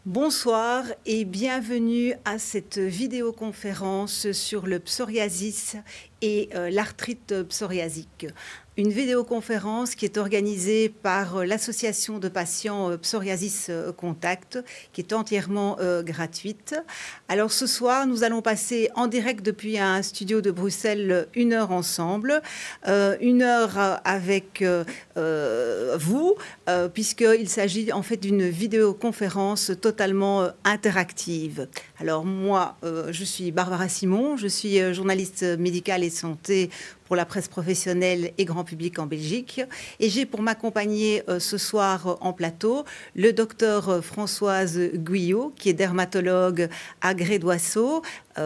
Bonsoir et bienvenue à cette vidéoconférence sur le psoriasis et l'arthrite psoriasique. Une vidéoconférence qui est organisée par l'association de patients Psoriasis Contact, qui est entièrement gratuite. Alors ce soir, nous allons passer en direct depuis un studio de Bruxelles 1 heure ensemble, 1 heure avec vous, puisqu'il s'agit en fait d'une vidéoconférence totalement interactive. Alors moi, je suis Barbara Simon, je suis journaliste médicale et santé pour la presse professionnelle et grand public en Belgique. Et j'ai pour m'accompagner ce soir en plateau le docteur Françoise Guyot, qui est dermatologue à Gré-d'Oisseau.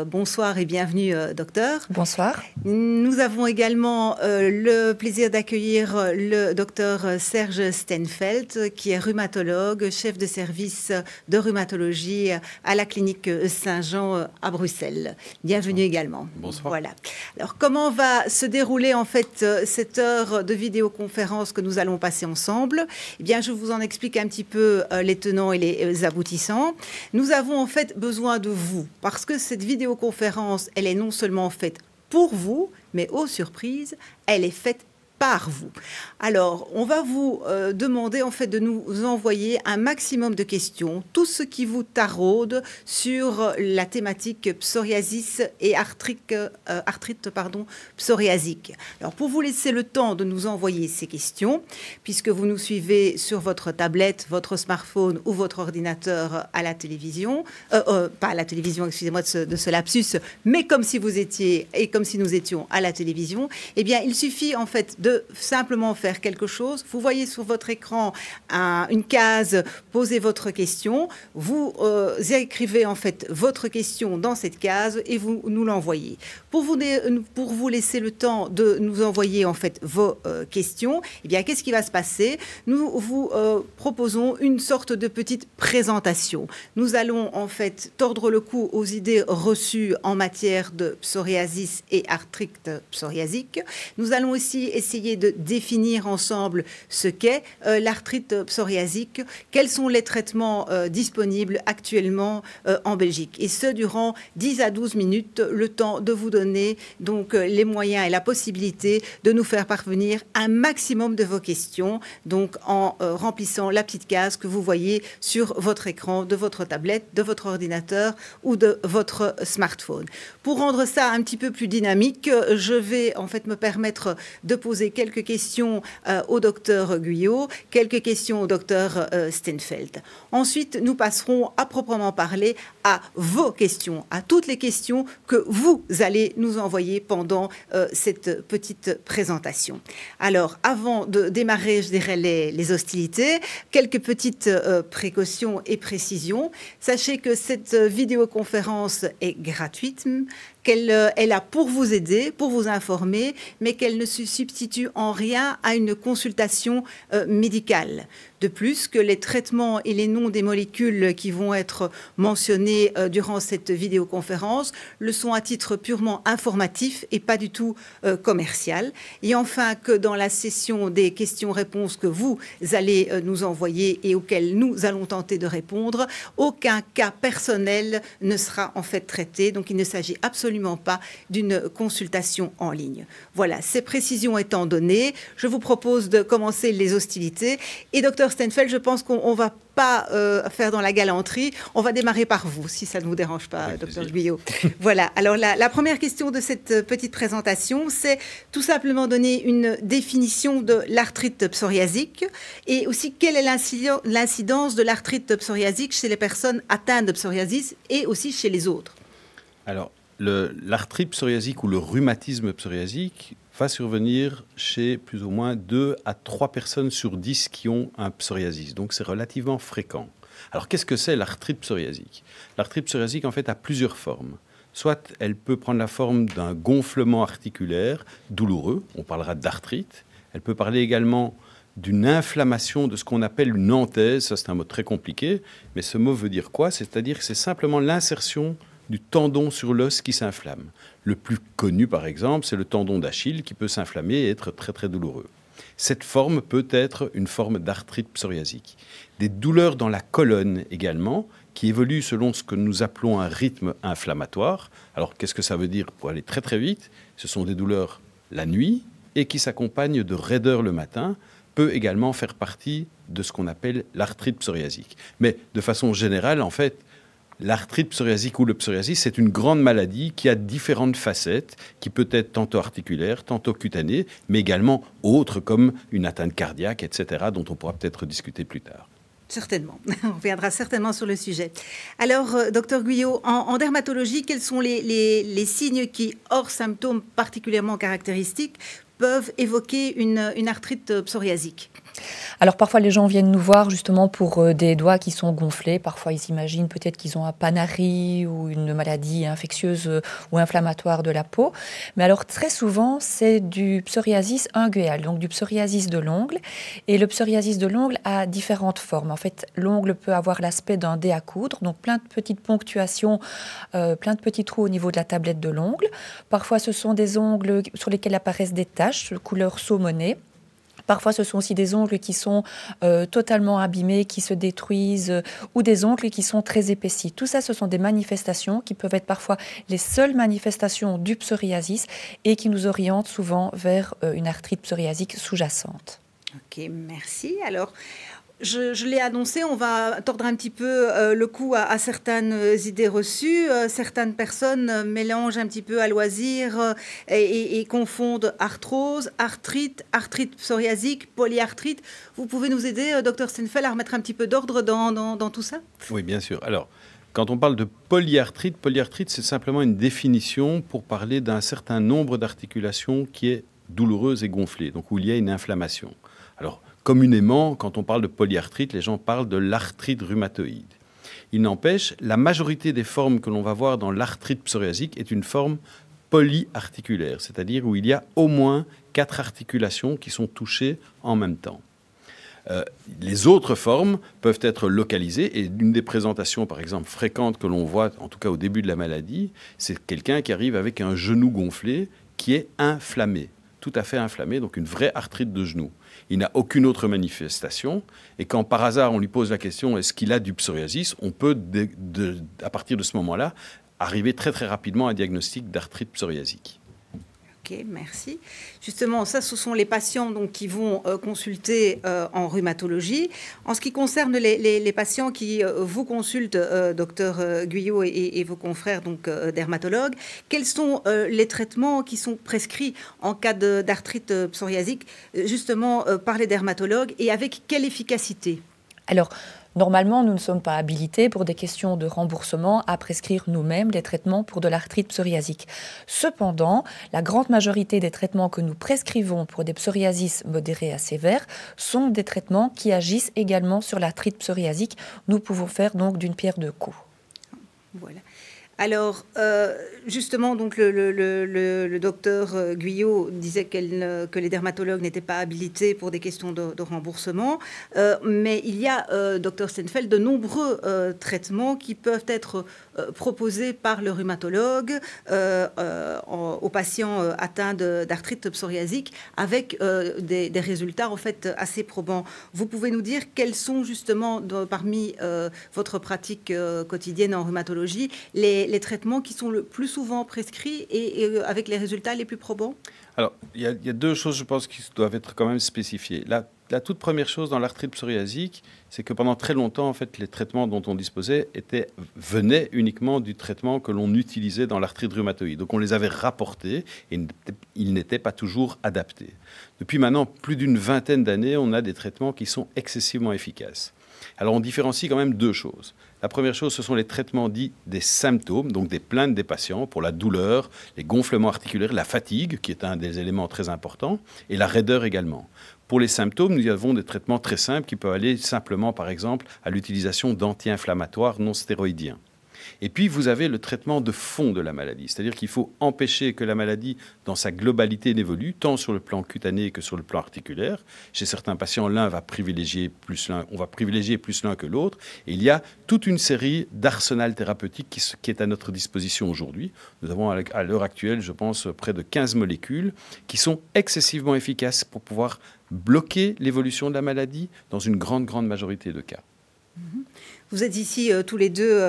Bonsoir et bienvenue, docteur. Bonsoir. Nous avons également le plaisir d'accueillir le docteur Serge Stenfeld, qui est rhumatologue, chef de service de rhumatologie à la clinique Saint-Jean à Bruxelles. Bienvenue également. Bonsoir. Voilà. Alors, comment va se dérouler en fait cette heure de vidéoconférence que nous allons passer ensemble? Eh bien, je vous en explique un petit peu les tenants et les aboutissants. Nous avons en fait besoin de vous, parce que cette vidéoconférence, elle est non seulement faite pour vous, mais aux surprises, elle est faite par vous. Alors, on va vous demander en fait de nous envoyer un maximum de questions, tout ce qui vous taraude sur la thématique psoriasis et arthrite psoriasique. Alors, pour vous laisser le temps de nous envoyer ces questions, puisque vous nous suivez sur votre tablette, votre smartphone ou votre ordinateur à la télévision, pas à la télévision, excusez-moi de ce lapsus, mais comme si vous étiez et comme si nous étions à la télévision, eh bien, il suffit en fait de simplement faire quelque chose. Vous voyez sur votre écran une case, posez votre question. Vous écrivez en fait votre question dans cette case et vous nous l'envoyez. Pour vous laisser le temps de nous envoyer en fait vos questions, eh bien, qu'est-ce qui va se passer? Nous vous proposons une sorte de petite présentation. Nous allons en fait tordre le cou aux idées reçues en matière de psoriasis et arthrite psoriasique. Nous allons aussi essayer de définir ensemble ce qu'est l'arthrite psoriasique, quels sont les traitements disponibles actuellement en Belgique. Et ce, durant 10 à 12 minutes, le temps de vous donner donc les moyens et la possibilité de nous faire parvenir un maximum de vos questions, donc en remplissant la petite case que vous voyez sur votre écran de votre tablette, de votre ordinateur ou de votre smartphone. Pour rendre ça un petit peu plus dynamique, je vais en fait me permettre de poser quelques questions au docteur Guyot, quelques questions au docteur Stenfeld. Ensuite, nous passerons à proprement parler à vos questions, à toutes les questions que vous allez nous envoyer pendant cette petite présentation. Alors, avant de démarrer, je dirais, les hostilités, quelques petites précautions et précisions. Sachez que cette vidéoconférence est gratuite, qu'elle est là pour vous aider, pour vous informer, mais qu'elle ne se substitue en rien à une consultation médicale. De plus, que les traitements et les noms des molécules qui vont être mentionnés durant cette vidéoconférence le sont à titre purement informatif et pas du tout commercial. Et enfin, que dans la session des questions-réponses que vous allez nous envoyer et auxquelles nous allons tenter de répondre, aucun cas personnel ne sera en fait traité. Donc, il ne s'agit absolument pas d'une consultation en ligne. Voilà, ces précisions étant données, je vous propose de commencer les hostilités. Et docteur Stenfeld, je pense qu'on ne va pas faire dans la galanterie. On va démarrer par vous, si ça ne vous dérange pas, docteur Guyot. Voilà, alors la première question de cette petite présentation, c'est tout simplement donner une définition de l'arthrite psoriasique et aussi quelle est l'incidence de l'arthrite psoriasique chez les personnes atteintes de psoriasis et aussi chez les autres. Alors, l'arthrite psoriasique ou le rhumatisme psoriasique va survenir chez plus ou moins 2 à 3 personnes sur 10 qui ont un psoriasis. Donc, c'est relativement fréquent. Alors, qu'est-ce que c'est l'arthrite psoriasique? L'arthrite psoriasique, en fait, a plusieurs formes. Soit elle peut prendre la forme d'un gonflement articulaire douloureux, on parlera d'arthrite. Elle peut parler également d'une inflammation de ce qu'on appelle une anthèse. Ça, c'est un mot très compliqué, mais ce mot veut dire quoi? C'est-à-dire que c'est simplement l'insertion du tendon sur l'os qui s'inflamme. Le plus connu, par exemple, c'est le tendon d'Achille qui peut s'inflammer et être très très douloureux. Cette forme peut être une forme d'arthrite psoriasique. Des douleurs dans la colonne également, qui évoluent selon ce que nous appelons un rythme inflammatoire. Alors, qu'est-ce que ça veut dire pour aller très très vite? Ce sont des douleurs la nuit et qui s'accompagnent de raideur le matin, peut également faire partie de ce qu'on appelle l'arthrite psoriasique. Mais de façon générale, en fait, l'arthrite psoriasique ou le psoriasis, c'est une grande maladie qui a différentes facettes, qui peut être tantôt articulaire, tantôt cutanée, mais également autres comme une atteinte cardiaque, etc., dont on pourra peut-être discuter plus tard. Certainement, on reviendra certainement sur le sujet. Alors, docteur Guyot, en dermatologie, quels sont les signes qui, hors symptômes particulièrement caractéristiques, peuvent évoquer une arthrite psoriasique? Alors parfois les gens viennent nous voir justement pour des doigts qui sont gonflés. Parfois ils s'imaginent peut-être qu'ils ont un panari ou une maladie infectieuse ou inflammatoire de la peau. Mais alors très souvent c'est du psoriasis unguéal, donc du psoriasis de l'ongle. Et le psoriasis de l'ongle a différentes formes. En fait, l'ongle peut avoir l'aspect d'un dé à coudre, donc plein de petites ponctuations, plein de petits trous au niveau de la tablette de l'ongle. Parfois ce sont des ongles sur lesquels apparaissent des taches de couleur saumonée. Parfois, ce sont aussi des ongles qui sont totalement abîmés, qui se détruisent, ou des ongles qui sont très épaissis. Tout ça, ce sont des manifestations qui peuvent être parfois les seules manifestations du psoriasis et qui nous orientent souvent vers une arthrite psoriasique sous-jacente. Ok, merci. Alors, je l'ai annoncé, on va tordre un petit peu le cou à certaines idées reçues. Certaines personnes mélangent un petit peu à loisir et confondent arthrose, arthrite, arthrite psoriasique, polyarthrite. Vous pouvez nous aider, docteur Stenfeld, à remettre un petit peu d'ordre dans tout ça? Oui, bien sûr. Alors, quand on parle de polyarthrite, c'est simplement une définition pour parler d'un certain nombre d'articulations qui est douloureuse et gonflée, donc où il y a une inflammation. Alors, communément, quand on parle de polyarthrite, les gens parlent de l'arthrite rhumatoïde. Il n'empêche, la majorité des formes que l'on va voir dans l'arthrite psoriasique est une forme polyarticulaire, c'est-à-dire où il y a au moins 4 articulations qui sont touchées en même temps. Les autres formes peuvent être localisées et une des présentations, par exemple, fréquentes que l'on voit, en tout cas au début de la maladie, c'est quelqu'un qui arrive avec un genou gonflé qui est inflammé, tout à fait inflammé, donc une vraie arthrite de genou. Il n'a aucune autre manifestation. Et quand par hasard on lui pose la question est-ce qu'il a du psoriasis, on peut, à partir de ce moment-là, arriver très très rapidement à un diagnostic d'arthrite psoriasique. Ok, merci. Justement, ça, ce sont les patients donc, qui vont consulter en rhumatologie. En ce qui concerne les patients qui vous consultent, docteur Guyot et vos confrères donc, dermatologues, quels sont les traitements qui sont prescrits en cas d'arthrite psoriasique, justement par les dermatologues, et avec quelle efficacité? Alors, normalement, nous ne sommes pas habilités pour des questions de remboursement à prescrire nous-mêmes des traitements pour de l'arthrite psoriasique. Cependant, la grande majorité des traitements que nous prescrivons pour des psoriasis modérés à sévères sont des traitements qui agissent également sur l'arthrite psoriasique. Nous pouvons faire donc d'une pierre deux coups. Voilà. Alors, justement, donc le docteur Guyot disait que les dermatologues n'étaient pas habilités pour des questions de remboursement, mais il y a, docteur Stenfeld, de nombreux traitements qui peuvent être proposés par le rhumatologue aux patients atteints d'arthrite psoriasique avec des résultats en fait assez probants. Vous pouvez nous dire quels sont justement parmi votre pratique quotidienne en rhumatologie les traitements qui sont le plus souvent prescrits et avec les résultats les plus probants? Alors, il y a deux choses, je pense, qui doivent être quand même spécifiées. La toute première chose dans l'arthrite psoriasique, c'est que pendant très longtemps, en fait, les traitements dont on disposait venaient uniquement du traitement que l'on utilisait dans l'arthrite rhumatoïde. Donc, on les avait rapportés et ils n'étaient pas toujours adaptés. Depuis maintenant plus d'une vingtaine d'années, on a des traitements qui sont excessivement efficaces. Alors, on différencie quand même deux choses. La première chose, ce sont les traitements dits des symptômes, donc des plaintes des patients pour la douleur, les gonflements articulaires, la fatigue, qui est un des éléments très importants, et la raideur également. Pour les symptômes, nous avons des traitements très simples qui peuvent aller simplement, par exemple, à l'utilisation d'anti-inflammatoires non stéroïdiens. Et puis, vous avez le traitement de fond de la maladie, c'est-à-dire qu'il faut empêcher que la maladie, dans sa globalité, n'évolue, tant sur le plan cutané que sur le plan articulaire. Chez certains patients, on va privilégier plus l'un que l'autre. Et il y a toute une série d'arsenals thérapeutiques qui est à notre disposition aujourd'hui. Nous avons à l'heure actuelle, je pense, près de 15 molécules qui sont excessivement efficaces pour pouvoir bloquer l'évolution de la maladie dans une grande majorité de cas. Vous êtes ici tous les deux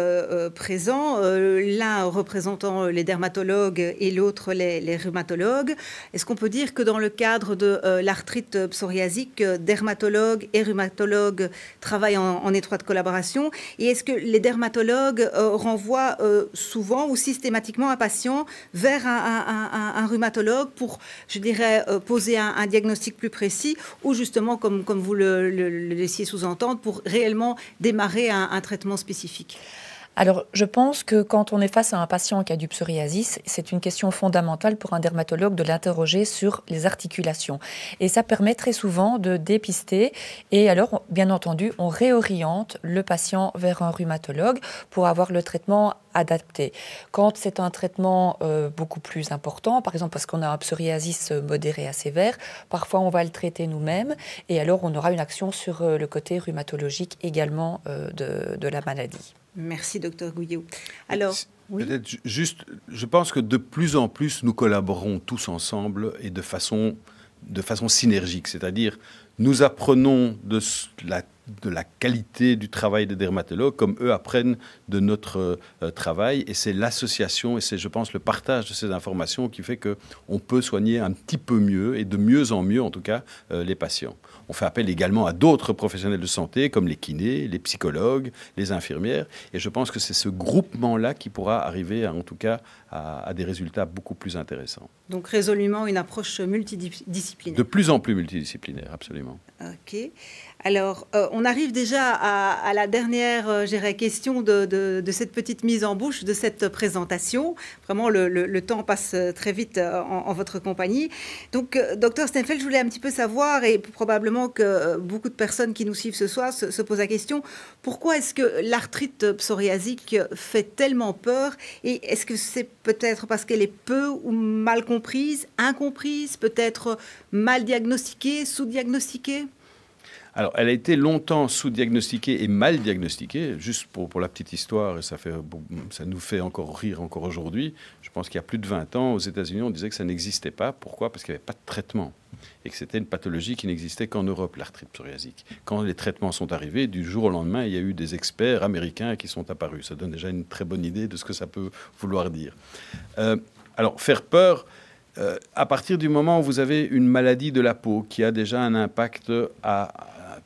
présents, l'un représentant les dermatologues et l'autre les rhumatologues. Est-ce qu'on peut dire que dans le cadre de l'arthrite psoriasique, dermatologues et rhumatologues travaillent en étroite collaboration? Et est-ce que les dermatologues renvoient souvent ou systématiquement un patient vers un rhumatologue pour, je dirais, poser un diagnostic plus précis, ou justement, comme vous le laissiez sous-entendre, pour réellement démarrer un traitement spécifique? Alors, je pense que quand on est face à un patient qui a du psoriasis, c'est une question fondamentale pour un dermatologue de l'interroger sur les articulations. Et ça permet très souvent de dépister. Et alors, bien entendu, on réoriente le patient vers un rhumatologue pour avoir le traitement adapté. Quand c'est un traitement beaucoup plus important, par exemple parce qu'on a un psoriasis modéré à sévère, parfois on va le traiter nous-mêmes et alors on aura une action sur le côté rhumatologique également de la maladie. Merci, docteur Gouillot. Alors, oui. Peut-être juste, je pense que de plus en plus, nous collaborons tous ensemble et de façon synergique. C'est-à-dire, nous apprenons de la qualité du travail des dermatologues, comme eux apprennent de notre travail. Et c'est l'association et c'est, je pense, le partage de ces informations qui fait qu'on peut soigner un petit peu mieux et de mieux en mieux, en tout cas, les patients. On fait appel également à d'autres professionnels de santé, comme les kinés, les psychologues, les infirmières. Et je pense que c'est ce groupement-là qui pourra arriver, en tout cas, à des résultats beaucoup plus intéressants. Donc résolument une approche multidisciplinaire. De plus en plus multidisciplinaire, absolument. OK. Alors, on arrive déjà à la dernière question de cette petite mise en bouche, de cette présentation. Vraiment, le temps passe très vite en votre compagnie. Donc, docteur Steinfeld, je voulais un petit peu savoir, et probablement que beaucoup de personnes qui nous suivent ce soir se posent la question, pourquoi est-ce que l'arthrite psoriasique fait tellement peur? Et est-ce que c'est peut-être parce qu'elle est peu ou mal comprise, incomprise, peut-être mal diagnostiquée, sous-diagnostiquée? Alors, elle a été longtemps sous-diagnostiquée et mal diagnostiquée, juste pour la petite histoire, et ça nous fait encore rire encore aujourd'hui. Je pense qu'il y a plus de 20 ans, aux États-Unis, on disait que ça n'existait pas. Pourquoi? Parce qu'il n'y avait pas de traitement et que c'était une pathologie qui n'existait qu'en Europe, l'arthrite psoriasique. Quand les traitements sont arrivés, du jour au lendemain, il y a eu des experts américains qui sont apparus. Ça donne déjà une très bonne idée de ce que ça peut vouloir dire. Alors, faire peur... à partir du moment où vous avez une maladie de la peau qui a déjà un impact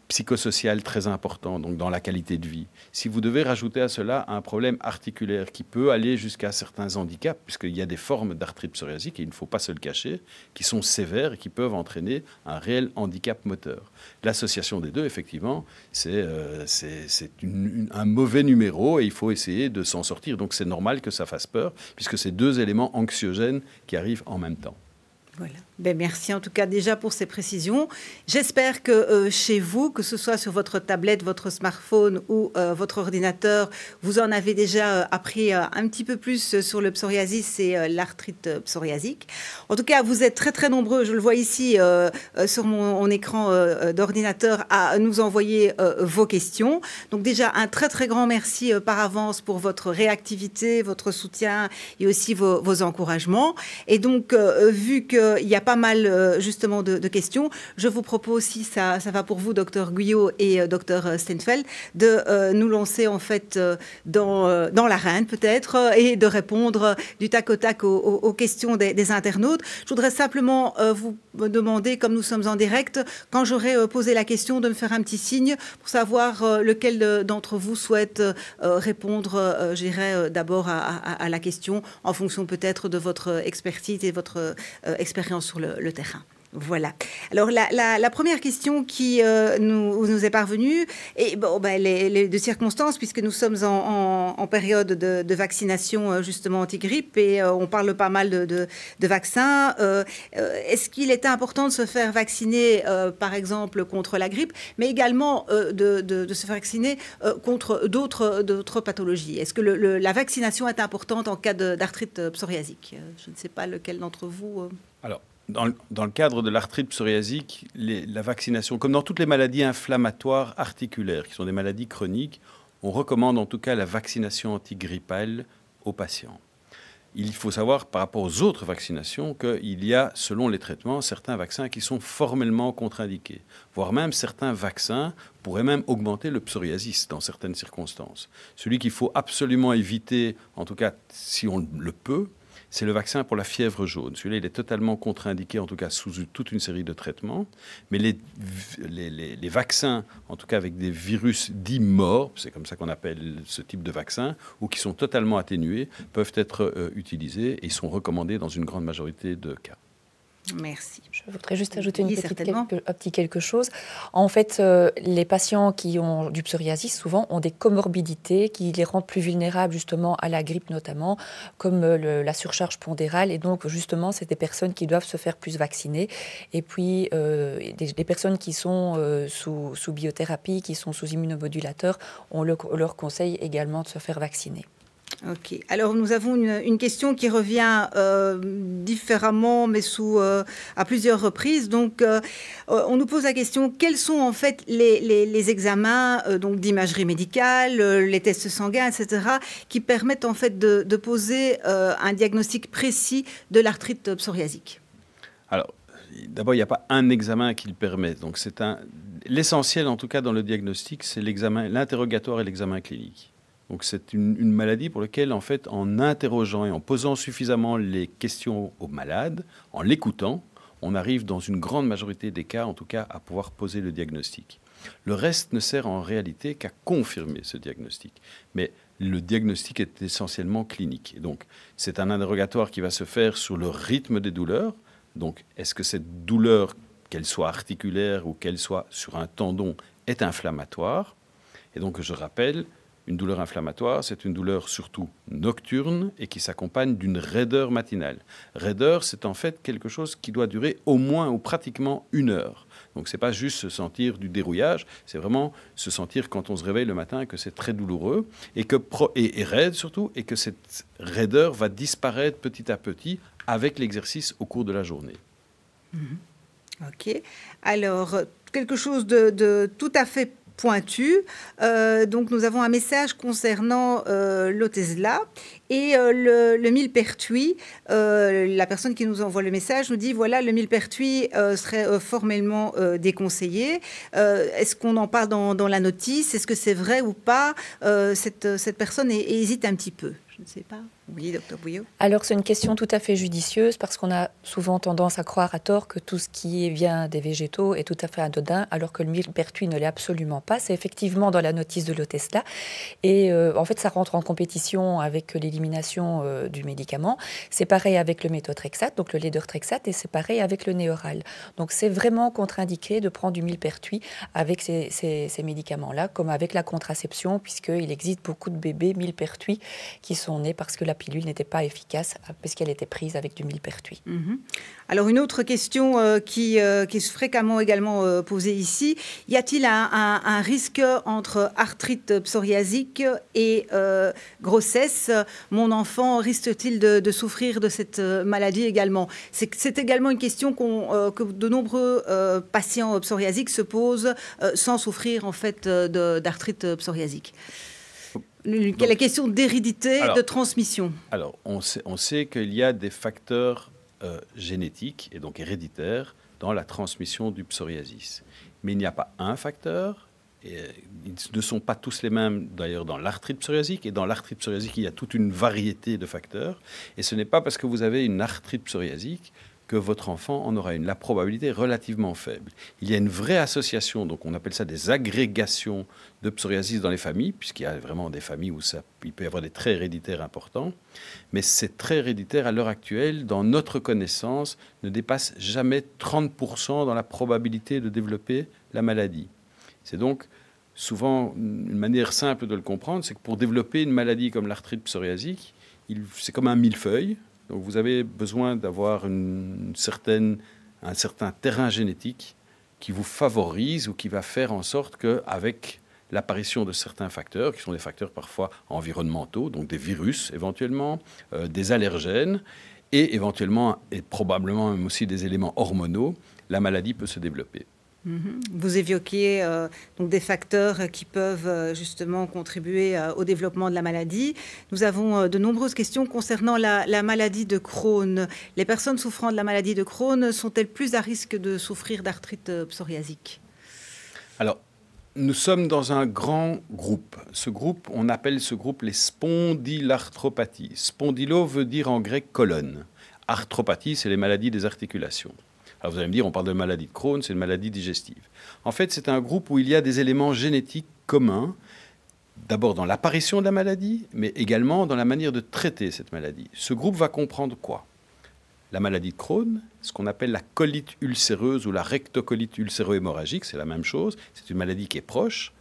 psychosocial très important, donc dans la qualité de vie, si vous devez rajouter à cela un problème articulaire qui peut aller jusqu'à certains handicaps, puisqu'il y a des formes d'arthrite psoriasique, et il ne faut pas se le cacher, qui sont sévères et qui peuvent entraîner un réel handicap moteur. L'association des deux, effectivement, c'est un mauvais numéro et il faut essayer de s'en sortir. Donc c'est normal que ça fasse peur, puisque c'est deux éléments anxiogènes qui arrivent en même temps. Voilà. Ben merci en tout cas déjà pour ces précisions. J'espère que chez vous, que ce soit sur votre tablette, votre smartphone ou votre ordinateur, vous en avez déjà appris un petit peu plus sur le psoriasis et l'arthrite psoriasique. En tout cas, vous êtes très très nombreux, je le vois ici sur mon écran d'ordinateur, à nous envoyer vos questions. Donc déjà, un très très grand merci par avance pour votre réactivité, votre soutien et aussi vos encouragements. Et donc, vu qu'il y a pas mal justement de questions, je vous propose, si ça va pour vous, docteur Gouillot et docteur Steinfeld, de nous lancer en fait dans l'arène peut-être et de répondre du tac au tac aux questions des internautes. Je voudrais simplement vous demander, comme nous sommes en direct, quand j'aurai posé la question, de me faire un petit signe pour savoir lequel d'entre vous souhaite répondre, je dirais, d'abord à la question en fonction peut-être de votre expertise et votre expérience sur le terrain. Voilà. Alors, la première question qui nous est parvenue, et bon, ben, les de circonstances, puisque nous sommes en période de vaccination justement anti-grippe et on parle pas mal de vaccins. Est-ce qu'il était important de se faire vacciner, par exemple, contre la grippe, mais également de se faire vacciner contre d'autres pathologies? Est-ce que la vaccination est importante en cas d'arthrite psoriasique? Je ne sais pas lequel d'entre vous... Alors, dans le cadre de l'arthrite psoriasique, la vaccination, comme dans toutes les maladies inflammatoires articulaires, qui sont des maladies chroniques, on recommande en tout cas la vaccination antigrippale aux patients. il faut savoir par rapport aux autres vaccinations qu'il y a, selon les traitements, certains vaccins qui sont formellement contre-indiqués. Voire même certains vaccins pourraient même augmenter le psoriasis dans certaines circonstances. Celui qu'il faut absolument éviter, en tout cas si on le peut, c'est le vaccin pour la fièvre jaune. Celui-là, il est totalement contre-indiqué, en tout cas sous toute une série de traitements. Mais les vaccins, en tout cas avec des virus dits morts, c'est comme ça qu'on appelle ce type de vaccin, ou qui sont totalement atténués, peuvent être utilisés et sont recommandés dans une grande majorité de cas. Merci. Je voudrais juste ajouter un petit quelque chose. En fait, les patients qui ont du psoriasis, souvent, ont des comorbidités qui les rendent plus vulnérables justement à la grippe notamment, comme la surcharge pondérale. Et donc, justement, c'est des personnes qui doivent se faire plus vacciner. Et puis, des personnes qui sont sous biothérapie, qui sont sous immunomodulateurs, on leur conseille également de se faire vacciner. Ok. Alors, nous avons une question qui revient différemment, mais à plusieurs reprises. Donc, on nous pose la question, quels sont en fait les examens donc d'imagerie médicale, les tests sanguins, etc., qui permettent en fait de poser un diagnostic précis de l'arthrite psoriasique? Alors, d'abord, il n'y a pas un examen qui le permet. Donc, l'essentiel, en tout cas, dans le diagnostic, c'est l'interrogatoire et l'examen clinique. Donc c'est une maladie pour laquelle, en fait, en interrogeant et en posant suffisamment les questions aux malades, en l'écoutant, on arrive dans une grande majorité des cas, en tout cas, à pouvoir poser le diagnostic. Le reste ne sert en réalité qu'à confirmer ce diagnostic. Mais le diagnostic est essentiellement clinique. Et donc, c'est un interrogatoire qui va se faire sur le rythme des douleurs. Donc, est-ce que cette douleur, qu'elle soit articulaire ou qu'elle soit sur un tendon, est inflammatoire? Et donc, je rappelle, une douleur inflammatoire, c'est une douleur surtout nocturne et qui s'accompagne d'une raideur matinale. Raideur, c'est en fait quelque chose qui doit durer au moins ou pratiquement 1 heure. Donc ce n'est pas juste se sentir du dérouillage, c'est vraiment se sentir quand on se réveille le matin que c'est très douloureux et raide surtout, et que cette raideur va disparaître petit à petit avec l'exercice au cours de la journée. Ok. Alors, quelque chose de tout à fait pointu. Donc, nous avons un message concernant l'Otezla et le millepertuis. La personne qui nous envoie le message nous dit, voilà, le millepertuis serait formellement déconseillé. Est-ce qu'on en parle dans la notice? Est-ce que c'est vrai ou pas? Cette personne hésite un petit peu. Je ne sais pas. Oui, docteur Bouillot. Alors, c'est une question tout à fait judicieuse parce qu'on a souvent tendance à croire à tort que tout ce qui vient des végétaux est tout à fait anodin, alors que le millepertuis ne l'est absolument pas. C'est effectivement dans la notice de l'Otezla. Et en fait, ça rentre en compétition avec l'élimination du médicament. C'est pareil avec le méthotrexate, donc le lédertrexate, et c'est pareil avec le Néoral. Donc, c'est vraiment contre-indiqué de prendre du millepertuis avec ces médicaments-là, comme avec la contraception, puisqu'il existe beaucoup de bébés millepertuis qui sont nés parce que la pilule n'était pas efficace parce qu'elle était prise avec du millepertuis. Alors, une autre question qui est fréquemment également posée ici. Y a-t-il un risque entre arthrite psoriasique et grossesse? Mon enfant risque-t-il de souffrir de cette maladie également? C'est également une question que de nombreux patients psoriasiques se posent sans souffrir en fait d'arthrite psoriasique. La question d'hérédité, de transmission. Alors, on sait qu'il y a des facteurs génétiques et donc héréditaires dans la transmission du psoriasis. Mais il n'y a pas un facteur. Et ils ne sont pas tous les mêmes, d'ailleurs, dans l'arthrite psoriasique. Et dans l'arthrite psoriasique, il y a toute une variété de facteurs. Et ce n'est pas parce que vous avez une arthrite psoriasique que votre enfant en aura une. La probabilité est relativement faible. Il y a une vraie association, donc on appelle ça des agrégations de psoriasis dans les familles, puisqu'il y a vraiment des familles où il peut y avoir des traits héréditaires importants. Mais ces traits héréditaires, à l'heure actuelle, dans notre connaissance, ne dépassent jamais 30% dans la probabilité de développer la maladie. C'est donc souvent une manière simple de le comprendre, c'est que pour développer une maladie comme l'arthrite psoriasique, c'est comme un millefeuille. Donc vous avez besoin d'avoir un certain terrain génétique qui vous favorise ou qui va faire en sorte qu'avec l'apparition de certains facteurs, qui sont des facteurs parfois environnementaux, donc des virus éventuellement, des allergènes, et éventuellement et probablement même aussi des éléments hormonaux, la maladie peut se développer. Vous évoquiez donc des facteurs qui peuvent justement contribuer au développement de la maladie. Nous avons de nombreuses questions concernant la maladie de Crohn. Les personnes souffrant de la maladie de Crohn sont-elles plus à risque de souffrir d'arthrite psoriasique? Alors, nous sommes dans un grand groupe. Ce groupe, on appelle ce groupe les spondylarthropathies. Spondylo veut dire en grec colonne. Arthropathie, c'est les maladies des articulations. Alors vous allez me dire, on parle de maladie de Crohn, c'est une maladie digestive. En fait, c'est un groupe où il y a des éléments génétiques communs, d'abord dans l'apparition de la maladie, mais également dans la manière de traiter cette maladie. Ce groupe va comprendre quoi? La maladie de Crohn, ce qu'on appelle la colite ulcéreuse ou la rectocolite ulcéro-hémorragique, c'est la même chose, c'est une maladie qui est proche,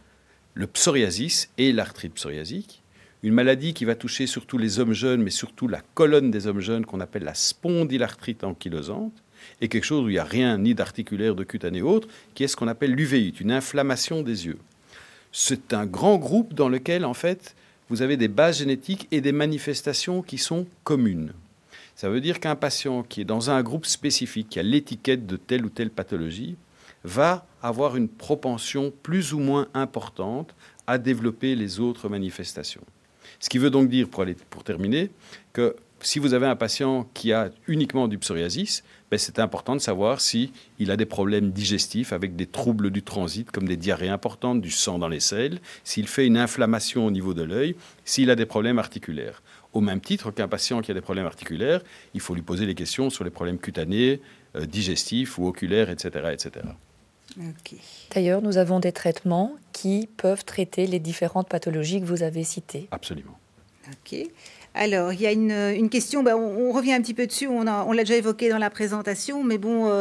le psoriasis et l'arthrite psoriasique, une maladie qui va toucher surtout les hommes jeunes, mais surtout la colonne des hommes jeunes qu'on appelle la spondylarthrite ankylosante, et quelque chose où il n'y a rien ni d'articulaire, de cutané ou autre, qui est ce qu'on appelle l'uvéite, une inflammation des yeux. C'est un grand groupe dans lequel, en fait, vous avez des bases génétiques et des manifestations qui sont communes. Ça veut dire qu'un patient qui est dans un groupe spécifique, qui a l'étiquette de telle ou telle pathologie, va avoir une propension plus ou moins importante à développer les autres manifestations. Ce qui veut donc dire, pour terminer, que si vous avez un patient qui a uniquement du psoriasis, c'est important de savoir s'il a des problèmes digestifs avec des troubles du transit, comme des diarrhées importantes, du sang dans les selles, s'il fait une inflammation au niveau de l'œil, s'il a des problèmes articulaires. Au même titre qu'un patient qui a des problèmes articulaires, il faut lui poser les questions sur les problèmes cutanés, digestifs ou oculaires, etc. etc. Okay. D'ailleurs, nous avons des traitements qui peuvent traiter les différentes pathologies que vous avez citées. Absolument. Ok. Alors, il y a une question, on revient un petit peu dessus, on l'a déjà évoqué dans la présentation, mais bon,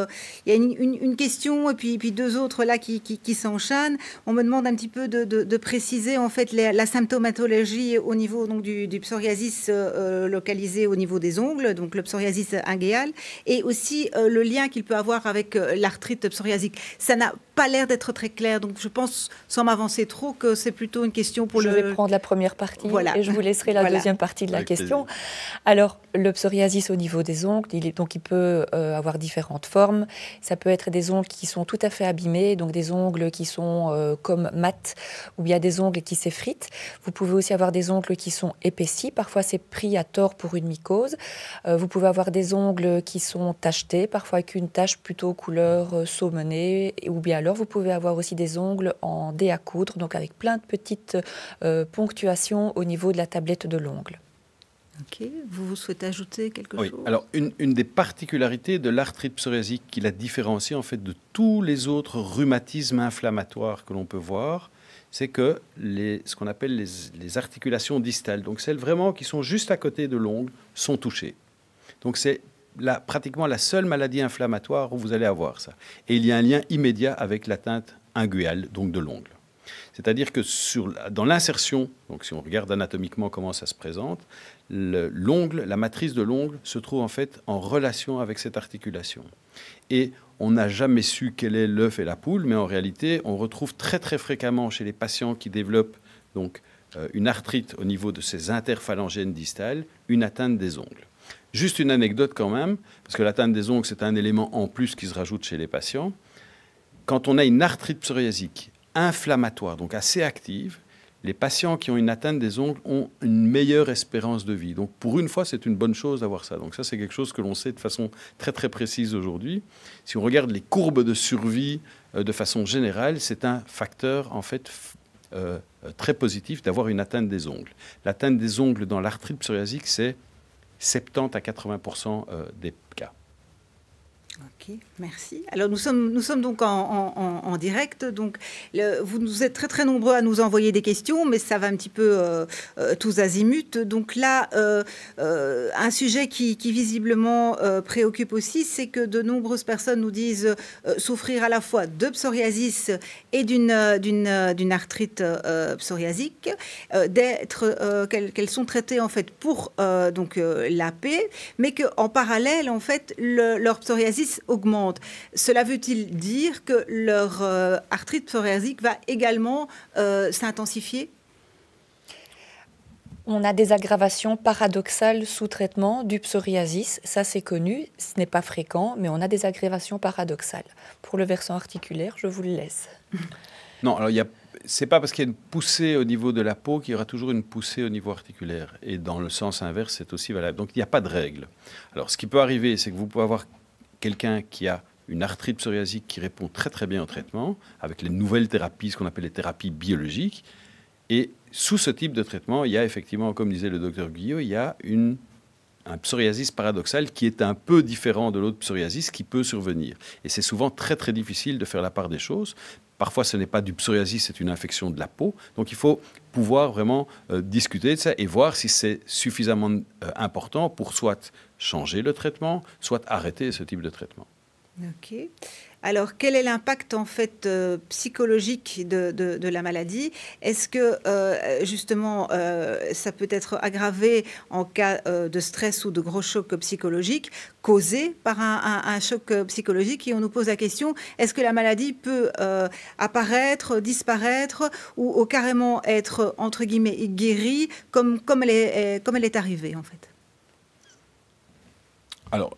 il y a une question et puis deux autres là qui s'enchaînent. On me demande un petit peu de préciser en fait la symptomatologie au niveau donc, du psoriasis localisé au niveau des ongles, donc le psoriasis ingéal, et aussi le lien qu'il peut avoir avec l'arthrite psoriasique. Ça n'a pas l'air d'être très clair, donc je pense, sans m'avancer trop, que c'est plutôt une question pour Je vais prendre la première partie et je vous laisserai la deuxième partie de la question. Alors, le psoriasis au niveau des ongles, il peut avoir différentes formes. Ça peut être des ongles qui sont tout à fait abîmés, donc des ongles qui sont comme mat, ou il y a des ongles qui s'effritent. Vous pouvez aussi avoir des ongles qui sont épaissis. Parfois, c'est pris à tort pour une mycose. Vous pouvez avoir des ongles qui sont tachetés, parfois avec une tache plutôt couleur saumonée, ou bien alors vous pouvez avoir aussi des ongles en dés à coudre, donc avec plein de petites ponctuations au niveau de la tablette de l'ongle. Ok, vous souhaitez ajouter quelque chose? Alors une des particularités de l'arthrite psoriasique qui la différencie en fait de tous les autres rhumatismes inflammatoires que l'on peut voir, c'est que ce qu'on appelle les articulations distales, donc celles vraiment qui sont juste à côté de l'ongle, sont touchées. Donc c'est pratiquement la seule maladie inflammatoire où vous allez avoir ça. Et il y a un lien immédiat avec l'atteinte inguéale, donc de l'ongle. C'est-à-dire que dans l'insertion, donc si on regarde anatomiquement comment ça se présente, l'ongle, la matrice de l'ongle se trouve en fait en relation avec cette articulation. Et on n'a jamais su quel est l'œuf et la poule, mais en réalité, on retrouve très très fréquemment chez les patients qui développent donc, une arthrite au niveau de ces interphalangiennes distales, une atteinte des ongles. Juste une anecdote quand même, parce que l'atteinte des ongles, c'est un élément en plus qui se rajoute chez les patients. Quand on a une arthrite psoriasique inflammatoire, donc assez active, les patients qui ont une atteinte des ongles ont une meilleure espérance de vie. Donc pour une fois, c'est une bonne chose d'avoir ça. Donc ça, c'est quelque chose que l'on sait de façon très très précise aujourd'hui. Si on regarde les courbes de survie de façon générale, c'est un facteur en fait très positif d'avoir une atteinte des ongles. L'atteinte des ongles dans l'arthrite psoriasique, c'est 70 à 80% des cas. Ok, merci. Alors nous sommes donc en direct. Donc vous êtes très très nombreux à nous envoyer des questions, mais ça va un petit peu tous azimuts. Donc là, un sujet qui visiblement préoccupe aussi, c'est que de nombreuses personnes nous disent souffrir à la fois de psoriasis et d'une arthrite psoriasique, qu'elles sont traitées en fait pour donc l'AP, mais qu'en parallèle en fait leur psoriasis augmente. Cela veut-il dire que leur arthrite psoriasique va également s'intensifier? On a des aggravations paradoxales sous traitement du psoriasis. Ça, c'est connu. Ce n'est pas fréquent, mais on a des aggravations paradoxales. Pour le versant articulaire, je vous le laisse. Non, alors c'est pas parce qu'il y a une poussée au niveau de la peau qu'il y aura toujours une poussée au niveau articulaire. Et dans le sens inverse, c'est aussi valable. Donc, il n'y a pas de règle. Alors, ce qui peut arriver, c'est que vous pouvez avoir quelqu'un qui a une arthrite psoriasique qui répond très très bien au traitement, avec les nouvelles thérapies, ce qu'on appelle les thérapies biologiques. Et sous ce type de traitement, il y a effectivement, comme disait le docteur Guyot, il y a un psoriasis paradoxal qui est un peu différent de l'autre psoriasis qui peut survenir. Et c'est souvent très très difficile de faire la part des choses. Parfois, ce n'est pas du psoriasis, c'est une infection de la peau. Donc, il faut pouvoir vraiment discuter de ça et voir si c'est suffisamment important pour soit changer le traitement, soit arrêter ce type de traitement. Ok. Alors, quel est l'impact en fait psychologique de la maladie? Est-ce que justement ça peut être aggravé en cas de stress ou de gros choc psychologique causé par un choc psychologique? Et on nous pose la question, est-ce que la maladie peut apparaître, disparaître ou carrément être entre guillemets guérie comme elle est arrivée en fait? Alors,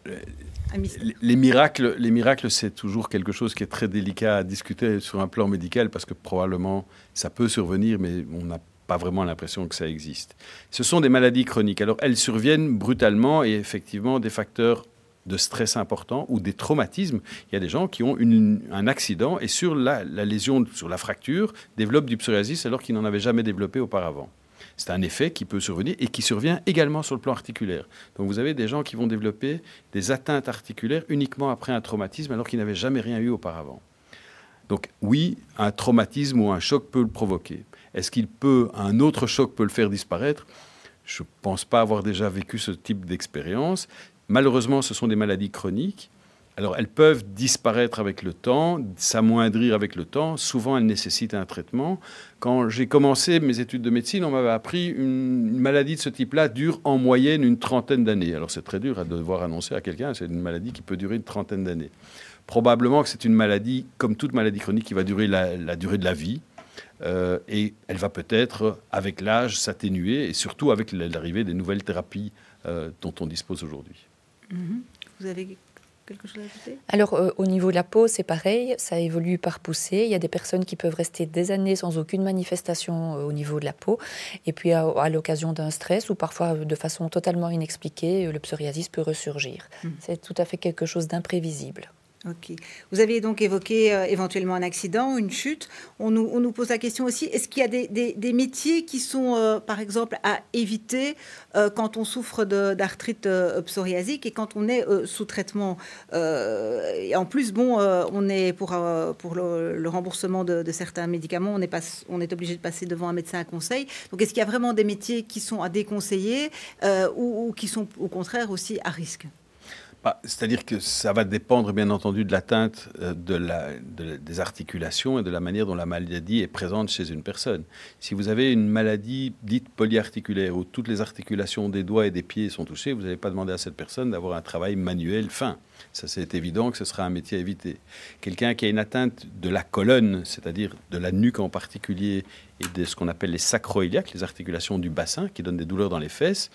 les miracles, c'est toujours quelque chose qui est très délicat à discuter sur un plan médical parce que probablement ça peut survenir, mais on n'a pas vraiment l'impression que ça existe. Ce sont des maladies chroniques. Alors, elles surviennent brutalement et effectivement des facteurs de stress importants ou des traumatismes. Il y a des gens qui ont un accident et sur la lésion, sur la fracture, développent du psoriasis alors qu'ils n'en avaient jamais développé auparavant. C'est un effet qui peut survenir et qui survient également sur le plan articulaire. Donc vous avez des gens qui vont développer des atteintes articulaires uniquement après un traumatisme alors qu'ils n'avaient jamais rien eu auparavant. Donc oui, un traumatisme ou un choc peut le provoquer. Est-ce un autre choc peut le faire disparaître? Je ne pense pas avoir déjà vécu ce type d'expérience. Malheureusement, ce sont des maladies chroniques. Alors, elles peuvent disparaître avec le temps, s'amoindrir avec le temps. Souvent, elles nécessitent un traitement. Quand j'ai commencé mes études de médecine, on m'avait appris une maladie de ce type-là dure en moyenne une 30aine d'années. Alors, c'est très dur à devoir annoncer à quelqu'un. C'est une maladie qui peut durer une 30aine d'années. Probablement que c'est une maladie, comme toute maladie chronique, qui va durer la durée de la vie. Et elle va peut-être, avec l'âge, s'atténuer, et surtout avec l'arrivée des nouvelles thérapies dont on dispose aujourd'hui. Vous avez quelque chose à ajouter? Alors, au niveau de la peau, c'est pareil, ça évolue par poussée. Il y a des personnes qui peuvent rester des années sans aucune manifestation au niveau de la peau. Et puis, à l'occasion d'un stress ou parfois de façon totalement inexpliquée, le psoriasis peut ressurgir. C'est tout à fait quelque chose d'imprévisible. Ok. Vous aviez donc évoqué éventuellement un accident, une chute. On nous pose la question aussi, est-ce qu'il y a des métiers qui sont, par exemple, à éviter quand on souffre d'arthrite psoriasique et quand on est sous traitement et en plus, on est pour le remboursement de certains médicaments, on est obligé de passer devant un médecin à conseil. Donc, est-ce qu'il y a vraiment des métiers qui sont à déconseiller ou qui sont, au contraire, aussi à risque? C'est-à-dire que ça va dépendre, bien entendu, de l'atteinte des articulations et de la manière dont la maladie est présente chez une personne. Si vous avez une maladie dite polyarticulaire, où toutes les articulations des doigts et des pieds sont touchées, vous n'allez pas demander à cette personne d'avoir un travail manuel fin. Ça, c'est évident que ce sera un métier à éviter. Quelqu'un qui a une atteinte de la colonne, c'est-à-dire de la nuque en particulier, et de ce qu'on appelle les sacroiliaques, les articulations du bassin, qui donnent des douleurs dans les fesses,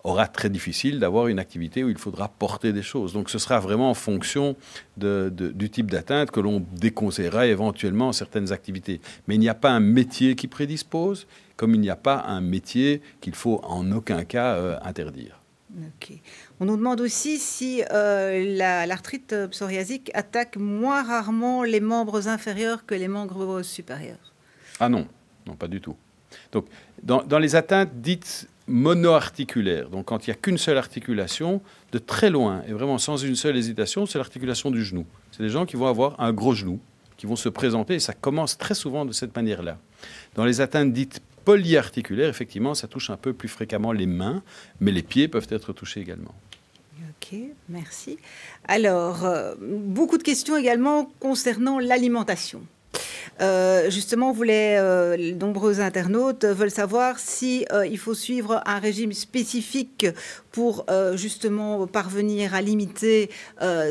aura très difficile d'avoir une activité où il faudra porter des choses. Donc ce sera vraiment en fonction du type d'atteinte que l'on déconseillera éventuellement certaines activités. Mais il n'y a pas un métier qui prédispose, comme il n'y a pas un métier qu'il faut en aucun cas interdire. Ok. On nous demande aussi si l'arthrite psoriasique attaque moins rarement les membres inférieurs que les membres supérieurs. Ah non, non, pas du tout. Donc, dans les atteintes dites monoarticulaires, donc quand il n'y a qu'une seule articulation, de très loin, et vraiment sans une seule hésitation, c'est l'articulation du genou. C'est des gens qui vont avoir un gros genou, qui vont se présenter, et ça commence très souvent de cette manière-là. Dans les atteintes dites polyarticulaires, effectivement, ça touche un peu plus fréquemment les mains, mais les pieds peuvent être touchés également. Ok, merci. Alors, beaucoup de questions également concernant l'alimentation. Justement, les nombreux internautes veulent savoir si il faut suivre un régime spécifique pour justement parvenir à limiter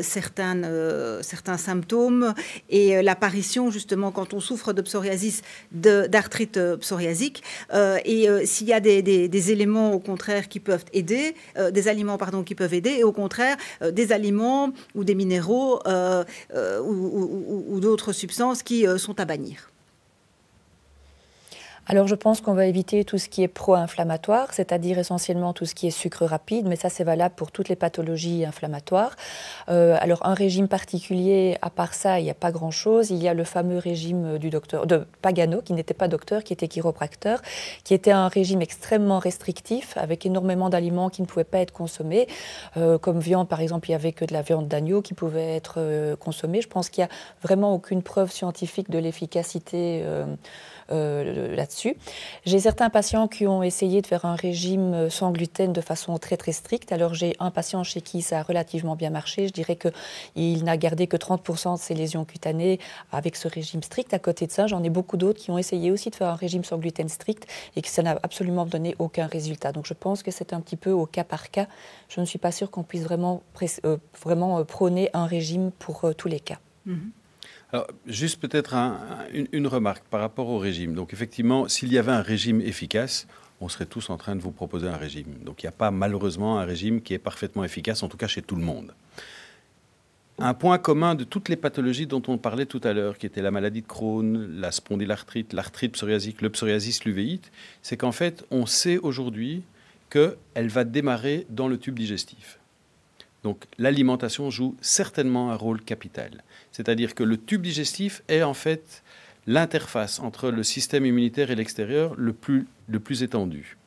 certains symptômes et l'apparition, justement, quand on souffre de psoriasis, d'arthrite psoriasique. Et s'il y a des éléments, au contraire, qui peuvent aider, des aliments, pardon, qui peuvent aider, et au contraire, des aliments ou des minéraux ou d'autres substances qui sont à bannir. Alors je pense qu'on va éviter tout ce qui est pro-inflammatoire, c'est-à-dire essentiellement tout ce qui est sucre rapide, mais ça c'est valable pour toutes les pathologies inflammatoires. Alors un régime particulier, à part ça, il n'y a pas grand-chose. Il y a le fameux régime de Pagano, qui n'était pas docteur, qui était chiropracteur, qui était un régime extrêmement restrictif, avec énormément d'aliments qui ne pouvaient pas être consommés. Comme viande, par exemple, il n'y avait que de la viande d'agneau qui pouvait être consommée. Je pense qu'il n'y a vraiment aucune preuve scientifique de l'efficacité là-dessus. J'ai certains patients qui ont essayé de faire un régime sans gluten de façon très très stricte. Alors j'ai un patient chez qui ça a relativement bien marché. Je dirais qu'il n'a gardé que 30% de ses lésions cutanées avec ce régime strict. À côté de ça, j'en ai beaucoup d'autres qui ont essayé aussi de faire un régime sans gluten strict et que ça n'a absolument donné aucun résultat. Donc je pense que c'est un petit peu au cas par cas. Je ne suis pas sûre qu'on puisse vraiment prôner un régime pour tous les cas. Mm-hmm. Alors, juste peut-être une remarque par rapport au régime. Donc, effectivement, s'il y avait un régime efficace, on serait tous en train de vous proposer un régime. Donc, il n'y a pas malheureusement un régime qui est parfaitement efficace, en tout cas chez tout le monde. Un point commun de toutes les pathologies dont on parlait tout à l'heure, qui étaient la maladie de Crohn, la spondylarthrite, l'arthrite psoriasique, le psoriasis l'uvéite, c'est qu'en fait, on sait aujourd'hui qu'elle va démarrer dans le tube digestif. Donc l'alimentation joue certainement un rôle capital. C'est-à-dire que le tube digestif est en fait l'interface entre le système immunitaire et l'extérieur le plus étendu.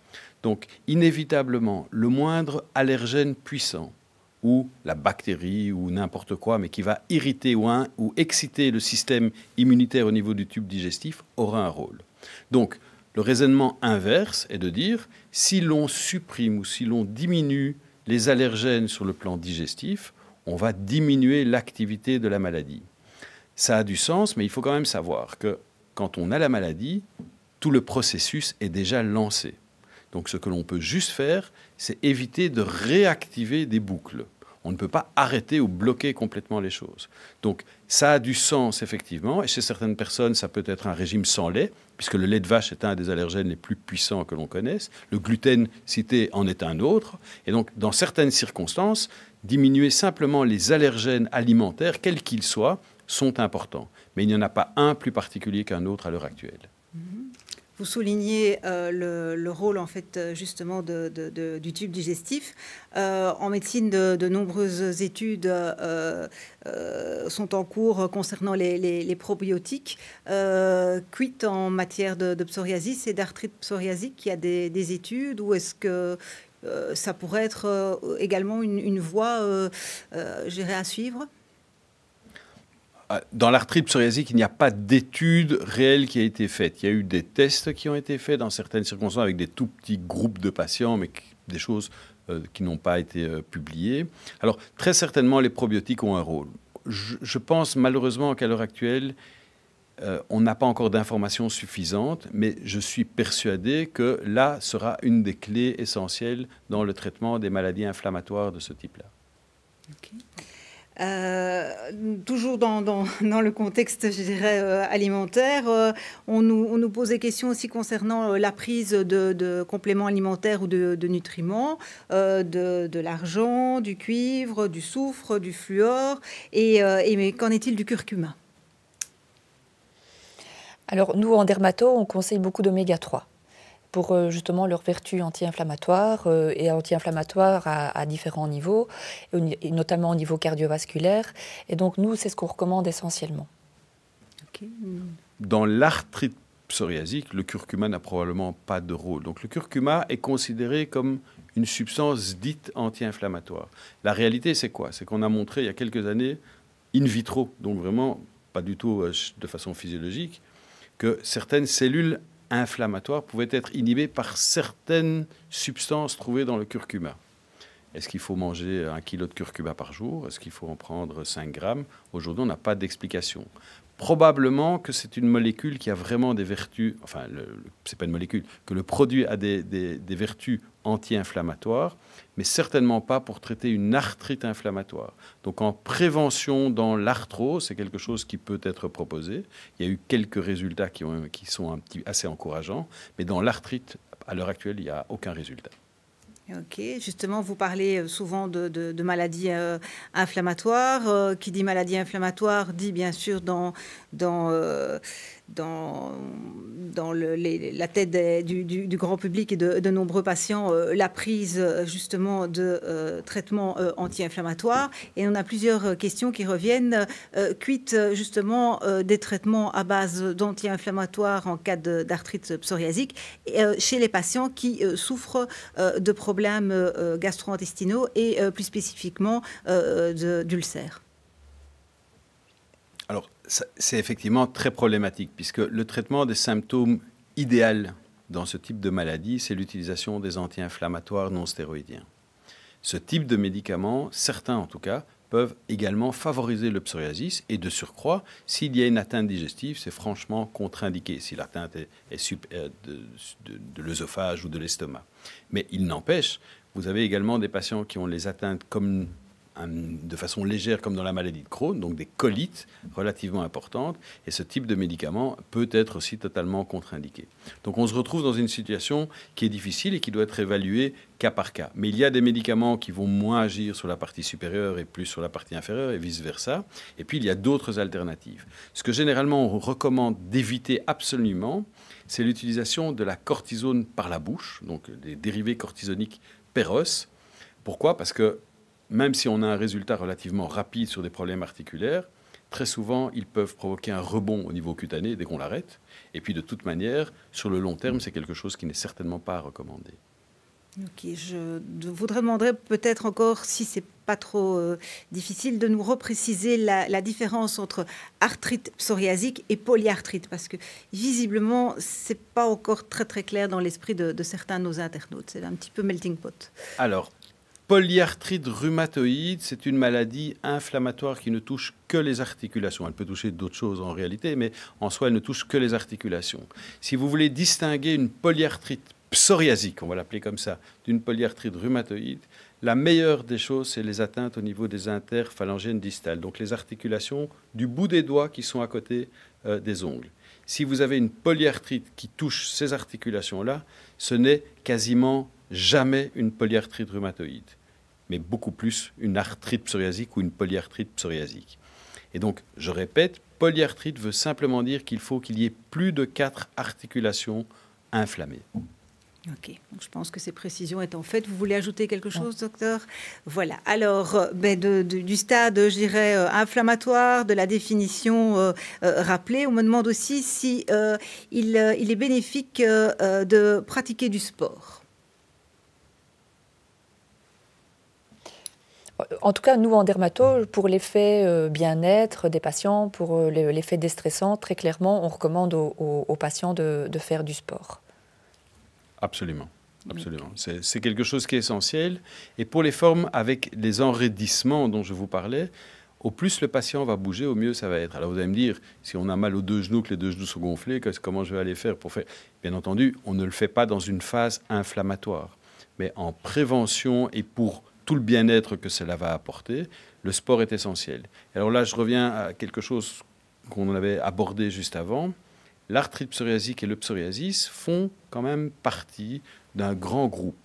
Donc inévitablement, le moindre allergène puissant, ou la bactérie ou n'importe quoi, mais qui va irriter ou exciter le système immunitaire au niveau du tube digestif, aura un rôle. Donc le raisonnement inverse est de dire, si l'on supprime ou si l'on diminue les allergènes sur le plan digestif, on va diminuer l'activité de la maladie. Ça a du sens, mais il faut quand même savoir que quand on a la maladie, tout le processus est déjà lancé. Donc ce que l'on peut juste faire, c'est éviter de réactiver des boucles. On ne peut pas arrêter ou bloquer complètement les choses. Donc ça a du sens, effectivement, et chez certaines personnes, ça peut être un régime sans lait, puisque le lait de vache est un des allergènes les plus puissants que l'on connaisse. Le gluten cité en est un autre. Et donc, dans certaines circonstances, diminuer simplement les allergènes alimentaires, quels qu'ils soient, sont importants. Mais il n'y en a pas un plus particulier qu'un autre à l'heure actuelle. Vous soulignez le rôle, en fait, justement, du tube digestif. En médecine, de nombreuses études sont en cours concernant les probiotiques. Quid en matière de psoriasis et d'arthrite psoriasique? Il y a des études, ou est-ce que ça pourrait être également une voie, je dirais, à suivre? Dans l'arthrite psoriasique, il n'y a pas d'étude réelle qui a été faite. Il y a eu des tests qui ont été faits dans certaines circonstances avec des tout petits groupes de patients, mais des choses qui n'ont pas été publiées. Alors, très certainement, les probiotiques ont un rôle. Je pense malheureusement qu'à l'heure actuelle, on n'a pas encore d'informations suffisantes, mais je suis persuadé que là sera une des clés essentielles dans le traitement des maladies inflammatoires de ce type-là. Okay. Toujours dans le contexte, je dirais, alimentaire, on nous pose des questions aussi concernant la prise de compléments alimentaires ou de nutriments, de l'argent, du cuivre, du soufre, du fluor, mais qu'en est-il du curcuma? Alors nous, en dermato, on conseille beaucoup d'oméga 3. Pour justement leurs vertus anti-inflammatoires et anti-inflammatoires à différents niveaux, et notamment au niveau cardiovasculaire. Et donc, nous, c'est ce qu'on recommande essentiellement. Okay. Dans l'arthrite psoriasique, le curcuma n'a probablement pas de rôle. Donc, le curcuma est considéré comme une substance dite anti-inflammatoire. La réalité, c'est quoi? C'est qu'on a montré il y a quelques années, in vitro, donc vraiment pas du tout de façon physiologique, que certaines cellules inflammatoires pouvaient être inhibées par certaines substances trouvées dans le curcuma. Est-ce qu'il faut manger 1 kilo de curcuma par jour? Est-ce qu'il faut en prendre 5 grammes? Aujourd'hui, on n'a pas d'explication. probablement que c'est une molécule qui a vraiment des vertus, enfin, c'est pas une molécule, que le produit a des vertus anti-inflammatoires, mais certainement pas pour traiter une arthrite inflammatoire. Donc en prévention dans l'arthrose, c'est quelque chose qui peut être proposé. Il y a eu quelques résultats qui sont assez encourageants, mais dans l'arthrite, à l'heure actuelle, il n'y a aucun résultat. Ok, justement, vous parlez souvent de maladies inflammatoires. Qui dit maladie inflammatoire dit bien sûr dans la tête du grand public et de nombreux patients la prise justement de traitements anti-inflammatoires. Et on a plusieurs questions qui reviennent. Quid justement des traitements à base d'anti-inflammatoires en cas d'arthrite psoriasique chez les patients qui souffrent de problèmes gastro-intestinaux et plus spécifiquement d'ulcères? Alors, c'est effectivement très problématique, puisque le traitement des symptômes idéal dans ce type de maladie, c'est l'utilisation des anti-inflammatoires non stéroïdiens. Ce type de médicaments, certains en tout cas, peuvent également favoriser le psoriasis, et de surcroît, s'il y a une atteinte digestive, c'est franchement contre-indiqué si l'atteinte est de l'œsophage ou de l'estomac. Mais il n'empêche, vous avez également des patients qui ont les atteintes de façon légère, comme dans la maladie de Crohn, donc des colites relativement importantes, et ce type de médicament peut être aussi totalement contre-indiqué. Donc on se retrouve dans une situation qui est difficile et qui doit être évaluée cas par cas. Mais il y a des médicaments qui vont moins agir sur la partie supérieure et plus sur la partie inférieure, et vice-versa. Et puis il y a d'autres alternatives. Ce que généralement on recommande d'éviter absolument, c'est l'utilisation de la cortisone par la bouche, donc des dérivés cortisoniques Péros. Pourquoi ? Parce que même si on a un résultat relativement rapide sur des problèmes articulaires, très souvent, ils peuvent provoquer un rebond au niveau cutané dès qu'on l'arrête. Et puis, de toute manière, sur le long terme, c'est quelque chose qui n'est certainement pas à recommander. Ok, je voudrais demander peut-être encore, si c'est pas trop difficile, de nous repréciser la différence entre arthrite psoriasique et polyarthrite, parce que visiblement, c'est pas encore très très clair dans l'esprit de certains de nos internautes. C'est un petit peu melting pot. Alors, polyarthrite rhumatoïde, c'est une maladie inflammatoire qui ne touche que les articulations. Elle peut toucher d'autres choses en réalité, mais en soi, elle ne touche que les articulations. Si vous voulez distinguer une polyarthrite psoriasique, on va l'appeler comme ça, d'une polyarthrite rhumatoïde, la meilleure des choses, c'est les atteintes au niveau des interphalangiennes distales, donc les articulations du bout des doigts qui sont à côté des ongles. Si vous avez une polyarthrite qui touche ces articulations-là, ce n'est quasiment jamais une polyarthrite rhumatoïde, mais beaucoup plus une arthrite psoriasique ou une polyarthrite psoriasique. Et donc, je répète, polyarthrite veut simplement dire qu'il faut qu'il y ait plus de 4 articulations inflammées. Ok, donc je pense que ces précisions étant faites, vous voulez ajouter quelque chose, docteur? Voilà, alors du stade, je dirais, inflammatoire, de la définition rappelée, on me demande aussi si il est bénéfique de pratiquer du sport. En tout cas, nous, en dermato, pour l'effet bien-être des patients, pour l'effet déstressant, très clairement, on recommande aux patients de faire du sport. Absolument. Absolument. C'est quelque chose qui est essentiel. Et pour les formes avec les enraidissements dont je vous parlais, au plus le patient va bouger, au mieux ça va être. Alors vous allez me dire, si on a mal aux 2 genoux, que les 2 genoux sont gonflés, comment je vais aller faire pour faire... Bien entendu, on ne le fait pas dans une phase inflammatoire. Mais en prévention et pour tout le bien-être que cela va apporter, le sport est essentiel. Alors là, je reviens à quelque chose qu'on avait abordé juste avant. L'arthrite psoriasique et le psoriasis font quand même partie d'un grand groupe.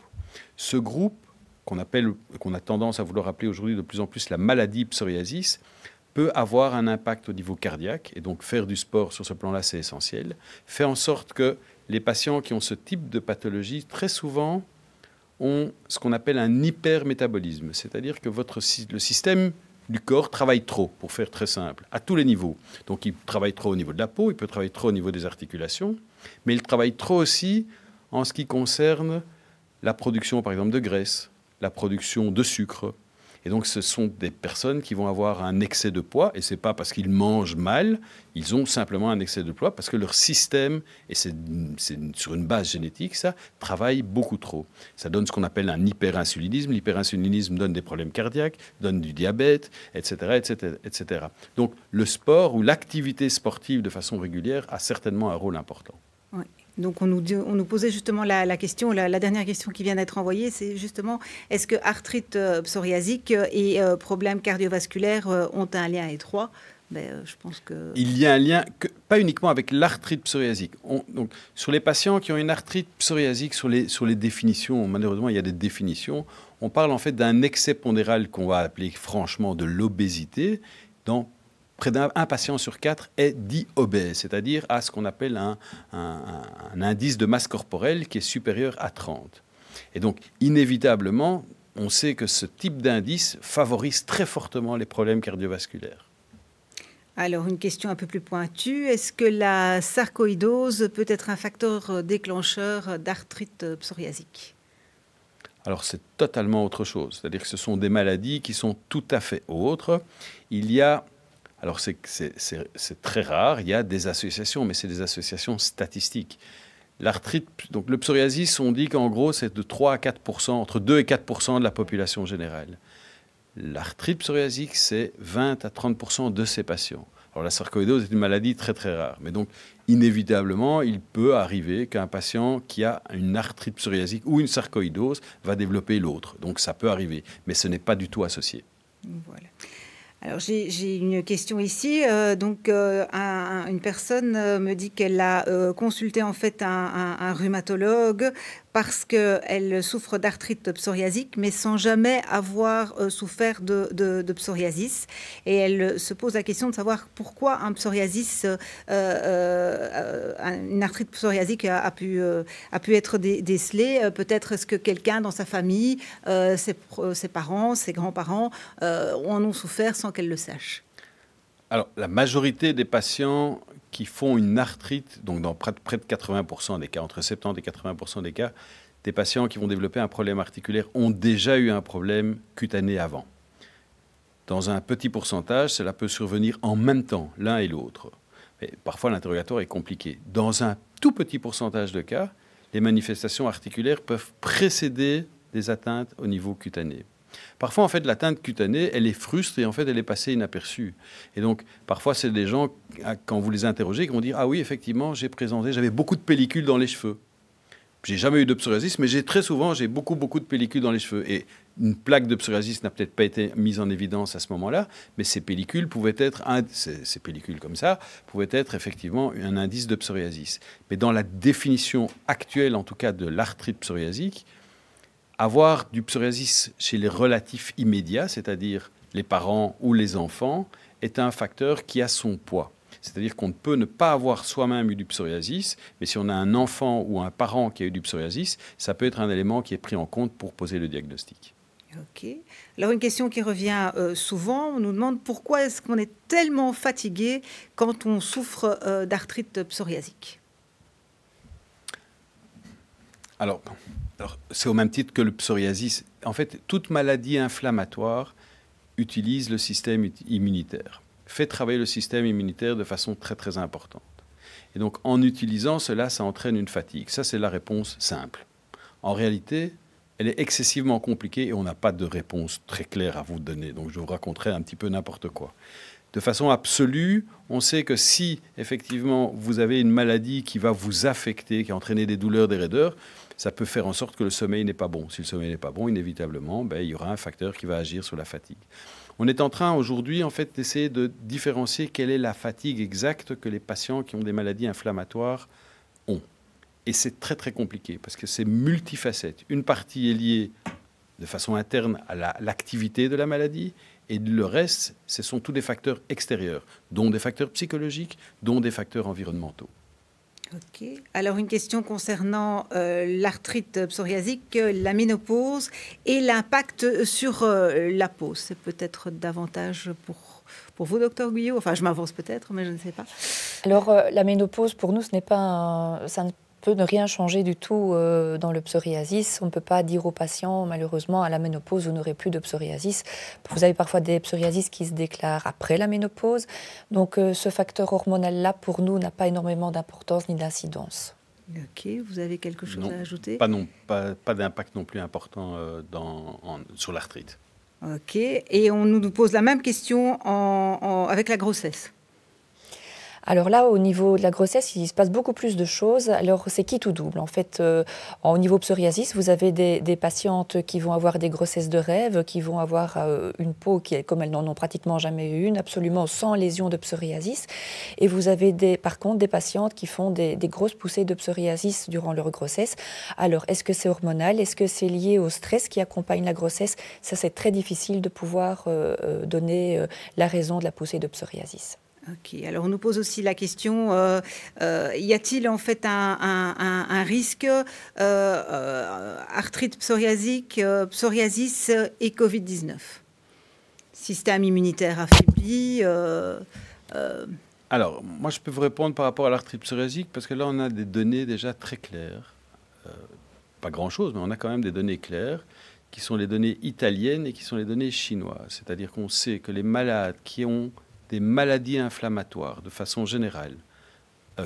Ce groupe, qu'on a tendance à vouloir appeler aujourd'hui de plus en plus la maladie psoriasis, peut avoir un impact au niveau cardiaque, et donc faire du sport sur ce plan-là, c'est essentiel. Fait en sorte que les patients qui ont ce type de pathologie, très souvent, ont ce qu'on appelle un hypermétabolisme, c'est-à-dire que le système du corps travaille trop, pour faire très simple, à tous les niveaux. Donc il travaille trop au niveau de la peau, il peut travailler trop au niveau des articulations, mais il travaille trop aussi en ce qui concerne la production, par exemple, de graisse, la production de sucre. Et donc, ce sont des personnes qui vont avoir un excès de poids, et ce n'est pas parce qu'ils mangent mal, ils ont simplement un excès de poids, parce que leur système, et c'est sur une base génétique, ça, travaille beaucoup trop. Ça donne ce qu'on appelle un hyperinsulinisme. L'hyperinsulinisme donne des problèmes cardiaques, donne du diabète, etc., etc., etc. Donc, le sport ou l'activité sportive de façon régulière a certainement un rôle important. Oui. Donc, on nous posait justement la question, la dernière question qui vient d'être envoyée, c'est justement, est-ce que arthrite psoriasique et problèmes cardiovasculaires ont un lien étroit? Je pense que... Il y a un lien, pas uniquement avec l'arthrite psoriasique. Donc, sur les patients qui ont une arthrite psoriasique, sur les définitions, malheureusement, il y a des définitions, on parle en fait d'un excès pondéral qu'on va appeler franchement de l'obésité. Dans près d'un patient sur 4 est dit obèse, c'est-à-dire à ce qu'on appelle un indice de masse corporelle qui est supérieur à 30. Et donc, inévitablement, on sait que ce type d'indice favorise très fortement les problèmes cardiovasculaires. Alors, une question un peu plus pointue. Est-ce que la sarcoïdose peut être un facteur déclencheur d'arthrite psoriasique? Alors, c'est totalement autre chose. C'est-à-dire que ce sont des maladies qui sont tout à fait autres. Il y a... Alors, c'est très rare, il y a des associations, mais c'est des associations statistiques. L'arthrite, donc le psoriasis, on dit qu'en gros, c'est de 3 à 4%, entre 2 et 4% de la population générale. L'arthrite psoriasique, c'est 20 à 30% de ces patients. Alors, la sarcoïdose est une maladie très, très rare. Mais donc, inévitablement, il peut arriver qu'un patient qui a une arthrite psoriasique ou une sarcoïdose va développer l'autre. Donc, ça peut arriver, mais ce n'est pas du tout associé. Voilà. Alors, j'ai une question ici. Une personne me dit qu'elle a consulté en fait un rhumatologue parce qu'elle souffre d'arthrite psoriasique, mais sans jamais avoir souffert de psoriasis. Et elle se pose la question de savoir pourquoi un psoriasis, une arthrite psoriasique a pu être décelée. Peut-être est-ce que quelqu'un dans sa famille, ses parents, ses grands-parents, en ont souffert sans qu'elle le sache? Alors, la majorité des patients qui font une arthrite, donc dans près de 80% des cas, entre 70 et 80% des cas, des patients qui vont développer un problème articulaire ont déjà eu un problème cutané avant. Dans un petit pourcentage, cela peut survenir en même temps, l'un et l'autre. Mais parfois, l'interrogatoire est compliqué. Dans un tout petit pourcentage de cas, les manifestations articulaires peuvent précéder des atteintes au niveau cutané. Parfois, en fait, l'atteinte cutanée, elle est frustre et en fait, elle est passée inaperçue. Et donc, parfois, c'est des gens, quand vous les interrogez, qui vont dire « Ah oui, effectivement, j'avais beaucoup de pellicules dans les cheveux. J'ai jamais eu de psoriasis, mais très souvent, j'ai beaucoup de pellicules dans les cheveux. » Et une plaque de psoriasis n'a peut-être pas été mise en évidence à ce moment-là, mais ces pellicules pouvaient être, ces pellicules comme ça, pouvaient être effectivement un indice de psoriasis. Mais dans la définition actuelle, en tout cas, de l'arthrite psoriasique, avoir du psoriasis chez les relatifs immédiats, c'est-à-dire les parents ou les enfants, est un facteur qui a son poids. C'est-à-dire qu'on peut ne pas avoir soi-même eu du psoriasis, mais si on a un enfant ou un parent qui a eu du psoriasis, ça peut être un élément qui est pris en compte pour poser le diagnostic. Ok. Alors une question qui revient souvent, on nous demande pourquoi est-ce qu'on est tellement fatigué quand on souffre d'arthrite psoriasique? Alors, c'est au même titre que le psoriasis. En fait, toute maladie inflammatoire utilise le système immunitaire, fait travailler le système immunitaire de façon très, très importante. Et donc, en utilisant cela, ça entraîne une fatigue. Ça, c'est la réponse simple. En réalité, elle est excessivement compliquée et on n'a pas de réponse très claire à vous donner. Donc, je vous raconterai un petit peu n'importe quoi. De façon absolue, on sait que si, effectivement, vous avez une maladie qui va vous affecter, qui a entraîné des douleurs, des raideurs, ça peut faire en sorte que le sommeil n'est pas bon. Si le sommeil n'est pas bon, inévitablement, il y aura un facteur qui va agir sur la fatigue. On est en train aujourd'hui, en fait, d'essayer de différencier quelle est la fatigue exacte que les patients qui ont des maladies inflammatoires ont. Et c'est très, très compliqué parce que c'est multifacette. Une partie est liée de façon interne à l'activité de la maladie et le reste, ce sont tous des facteurs extérieurs, dont des facteurs psychologiques, dont des facteurs environnementaux. Ok. Alors une question concernant l'arthrite psoriasique, la ménopause et l'impact sur la peau. C'est peut-être davantage pour vous, docteur Guyot. Enfin, je m'avance peut-être, mais je ne sais pas. Alors la ménopause, pour nous, ça ne peut ne rien changer du tout dans le psoriasis. On ne peut pas dire aux patients, malheureusement, à la ménopause, vous n'aurez plus de psoriasis. Vous avez parfois des psoriasis qui se déclarent après la ménopause. Donc ce facteur hormonal-là, pour nous, n'a pas énormément d'importance ni d'incidence. Ok, vous avez quelque chose à ajouter? Pas d'impact non plus important sur l'arthrite. Ok, et on nous pose la même question avec la grossesse. Alors là, au niveau de la grossesse, il se passe beaucoup plus de choses. Alors, c'est quitte ou double. En fait, au niveau psoriasis, vous avez des patientes qui vont avoir des grossesses de rêve, qui vont avoir une peau qui est comme elles n'en ont pratiquement jamais eu une, absolument sans lésion de psoriasis. Et vous avez par contre des patientes qui font des grosses poussées de psoriasis durant leur grossesse. Alors, est-ce que c'est hormonal? Est-ce que c'est lié au stress qui accompagne la grossesse? Ça, c'est très difficile de pouvoir donner la raison de la poussée de psoriasis. Ok, alors on nous pose aussi la question, y a-t-il en fait un risque arthrite psoriasique, psoriasis et Covid-19? Système immunitaire affaibli Alors, moi je peux vous répondre par rapport à l'arthrite psoriasique parce que là on a des données déjà très claires. Pas grand-chose, mais on a quand même des données claires qui sont les données italiennes et qui sont les données chinoises. C'est-à-dire qu'on sait que les malades qui ont des maladies inflammatoires de façon générale,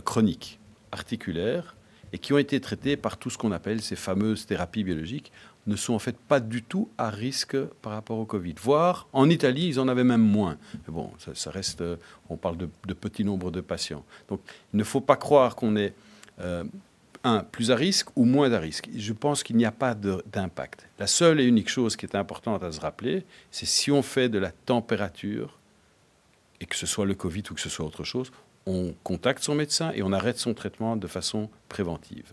chroniques, articulaires, et qui ont été traitées par tout ce qu'on appelle ces fameuses thérapies biologiques, ne sont en fait pas du tout à risque par rapport au Covid. Voire, en Italie, ils en avaient même moins. Mais bon, ça reste, on parle de petits nombres de patients. Donc, il ne faut pas croire qu'on est, plus à risque ou moins à risque. Je pense qu'il n'y a pas d'impact. La seule et unique chose qui est importante à se rappeler, c'est si on fait de la température, et que ce soit le Covid ou que ce soit autre chose, on contacte son médecin et on arrête son traitement de façon préventive.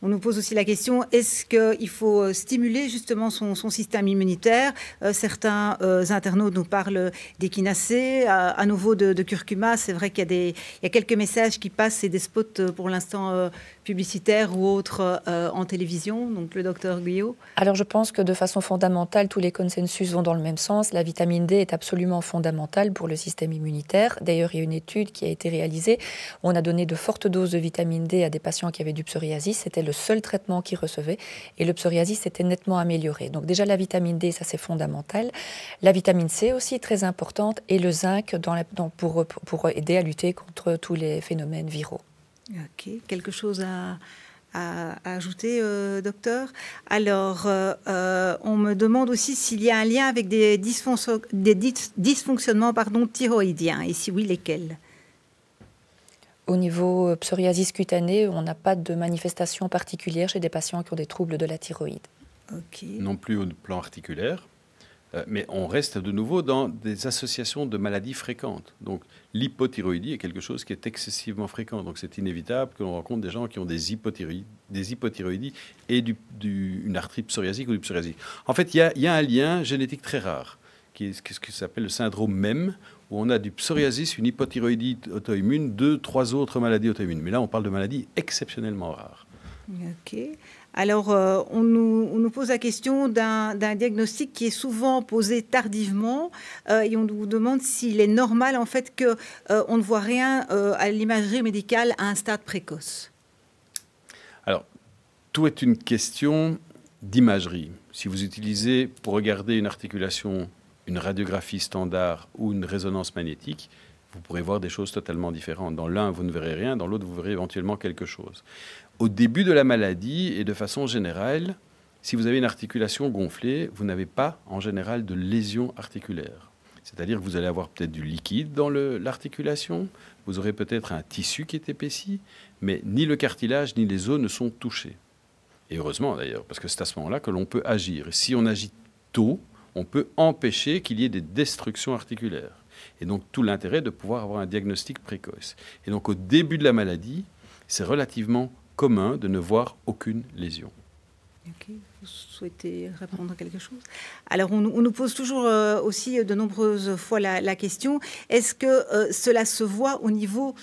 On nous pose aussi la question, est-ce qu'il faut stimuler justement son système immunitaire? Certains internautes nous parlent d'échinacée, à nouveau de curcuma. C'est vrai qu'il y a quelques messages qui passent et des spots pour l'instant publicitaires ou autres en télévision. Donc le docteur Guyot. Alors je pense que de façon fondamentale, tous les consensus vont dans le même sens. La vitamine D est absolument fondamentale pour le système immunitaire. D'ailleurs, il y a une étude qui a été réalisée. On a donné de fortes doses de vitamine D à des patients qui avaient du psoriasis. C'était le seul traitement qu'ils recevaient et le psoriasis s'était nettement amélioré. Donc déjà la vitamine D, ça c'est fondamental. La vitamine C aussi très importante et le zinc pour aider à lutter contre tous les phénomènes viraux. Ok, quelque chose à ajouter, docteur? Alors, on me demande aussi s'il y a un lien avec des dysfonctionnements thyroïdiens et si oui, lesquels? Au niveau psoriasis cutanée, on n'a pas de manifestation particulière chez des patients qui ont des troubles de la thyroïde. Okay. Non plus au plan articulaire, mais on reste de nouveau dans des associations de maladies fréquentes. Donc l'hypothyroïdie est quelque chose qui est excessivement fréquent. Donc c'est inévitable que l'on rencontre des gens qui ont des hypothyroïdies et une arthrite psoriasique ou du psoriasis. En fait, il y a un lien génétique très rare, qui est ce qui s'appelle le syndrome MEM, où on a du psoriasis, une hypothyroïdie auto-immune, 2-3 autres maladies auto-immunes. Mais là, on parle de maladies exceptionnellement rares. Ok. Alors, on nous pose la question d'un diagnostic qui est souvent posé tardivement et on nous demande s'il est normal, en fait, qu'on ne voit rien à l'imagerie médicale à un stade précoce. Alors, tout est une question d'imagerie. Si vous utilisez, pour regarder une articulation, une radiographie standard ou une résonance magnétique, vous pourrez voir des choses totalement différentes. Dans l'un, vous ne verrez rien, dans l'autre, vous verrez éventuellement quelque chose. Au début de la maladie et de façon générale, si vous avez une articulation gonflée, vous n'avez pas en général de lésion articulaire. C'est-à-dire que vous allez avoir peut-être du liquide dans l'articulation, vous aurez peut-être un tissu qui est épaissi, mais ni le cartilage ni les os ne sont touchés. Et heureusement d'ailleurs, parce que c'est à ce moment-là que l'on peut agir. Et si on agit tôt, on peut empêcher qu'il y ait des destructions articulaires. Et donc tout l'intérêt de pouvoir avoir un diagnostic précoce. Et donc au début de la maladie, c'est relativement commun de ne voir aucune lésion. Ok, vous souhaitez répondre à quelque chose? Alors on nous pose toujours aussi de nombreuses fois la question, est-ce que cela se voit au niveau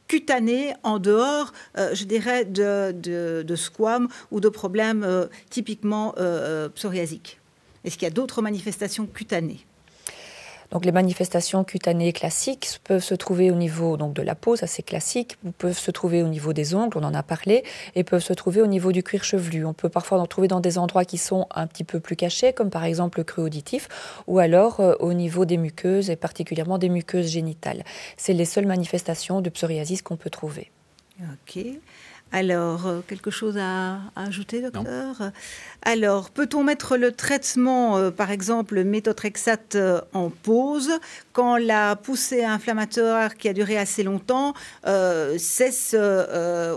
cutané en dehors, je dirais, de squames ou de problèmes typiquement psoriasiques? Est-ce qu'il y a d'autres manifestations cutanées? Donc les manifestations cutanées classiques peuvent se trouver au niveau donc, de la peau, ça c'est classique, peuvent se trouver au niveau des ongles, on en a parlé, et peuvent se trouver au niveau du cuir chevelu. On peut parfois en trouver dans des endroits qui sont un petit peu plus cachés, comme par exemple le creux auditif, ou alors au niveau des muqueuses, et particulièrement des muqueuses génitales. C'est les seules manifestations de psoriasis qu'on peut trouver. Ok. Alors, quelque chose à ajouter, docteur? Non. Alors, peut-on mettre le traitement, par exemple, méthotrexate en pause quand la poussée inflammatoire qui a duré assez longtemps cesse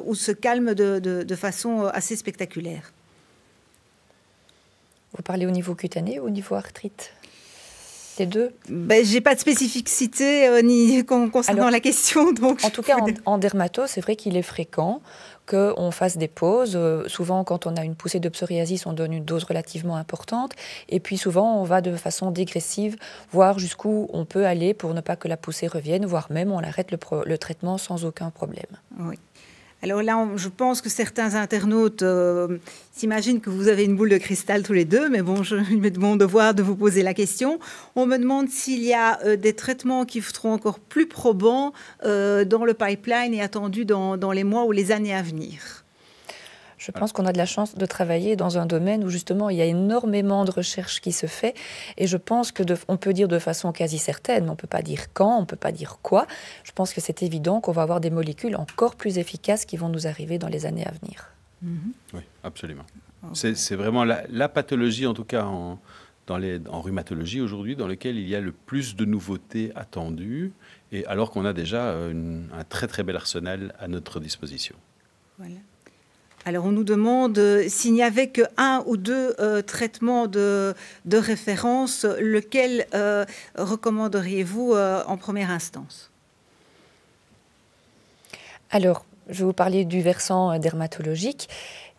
ou se calme de façon assez spectaculaire? Vous parlez au niveau cutané ou au niveau arthrite? Les deux? Je n'ai pas de spécificité concernant la question. Donc en tout cas, en dermato, c'est vrai qu'il est fréquent qu'on fasse des pauses. Souvent, quand on a une poussée de psoriasis, on donne une dose relativement importante. Et puis souvent, on va de façon dégressive, voir jusqu'où on peut aller pour ne pas que la poussée revienne, voire même on arrête le traitement sans aucun problème. Oui. Alors là, je pense que certains internautes s'imaginent que vous avez une boule de cristal tous les deux, mais bon, il m'est de mon devoir de vous poser la question. On me demande s'il y a des traitements qui seront encore plus probants dans le pipeline et attendus dans les mois ou les années à venir. Je pense qu'on a de la chance de travailler dans un domaine où justement il y a énormément de recherche qui se fait et je pense on peut dire de façon quasi certaine, mais on ne peut pas dire quand, on ne peut pas dire quoi. Je pense que c'est évident qu'on va avoir des molécules encore plus efficaces qui vont nous arriver dans les années à venir. Oui, absolument. Okay. C'est vraiment la pathologie, en tout cas en rhumatologie aujourd'hui, dans laquelle il y a le plus de nouveautés attendues, et alors qu'on a déjà un très très bel arsenal à notre disposition. Voilà. Alors, on nous demande s'il n'y avait que 1 ou 2 traitements de référence, lequel recommanderiez-vous en première instance? Alors, je vais vous parler du versant dermatologique.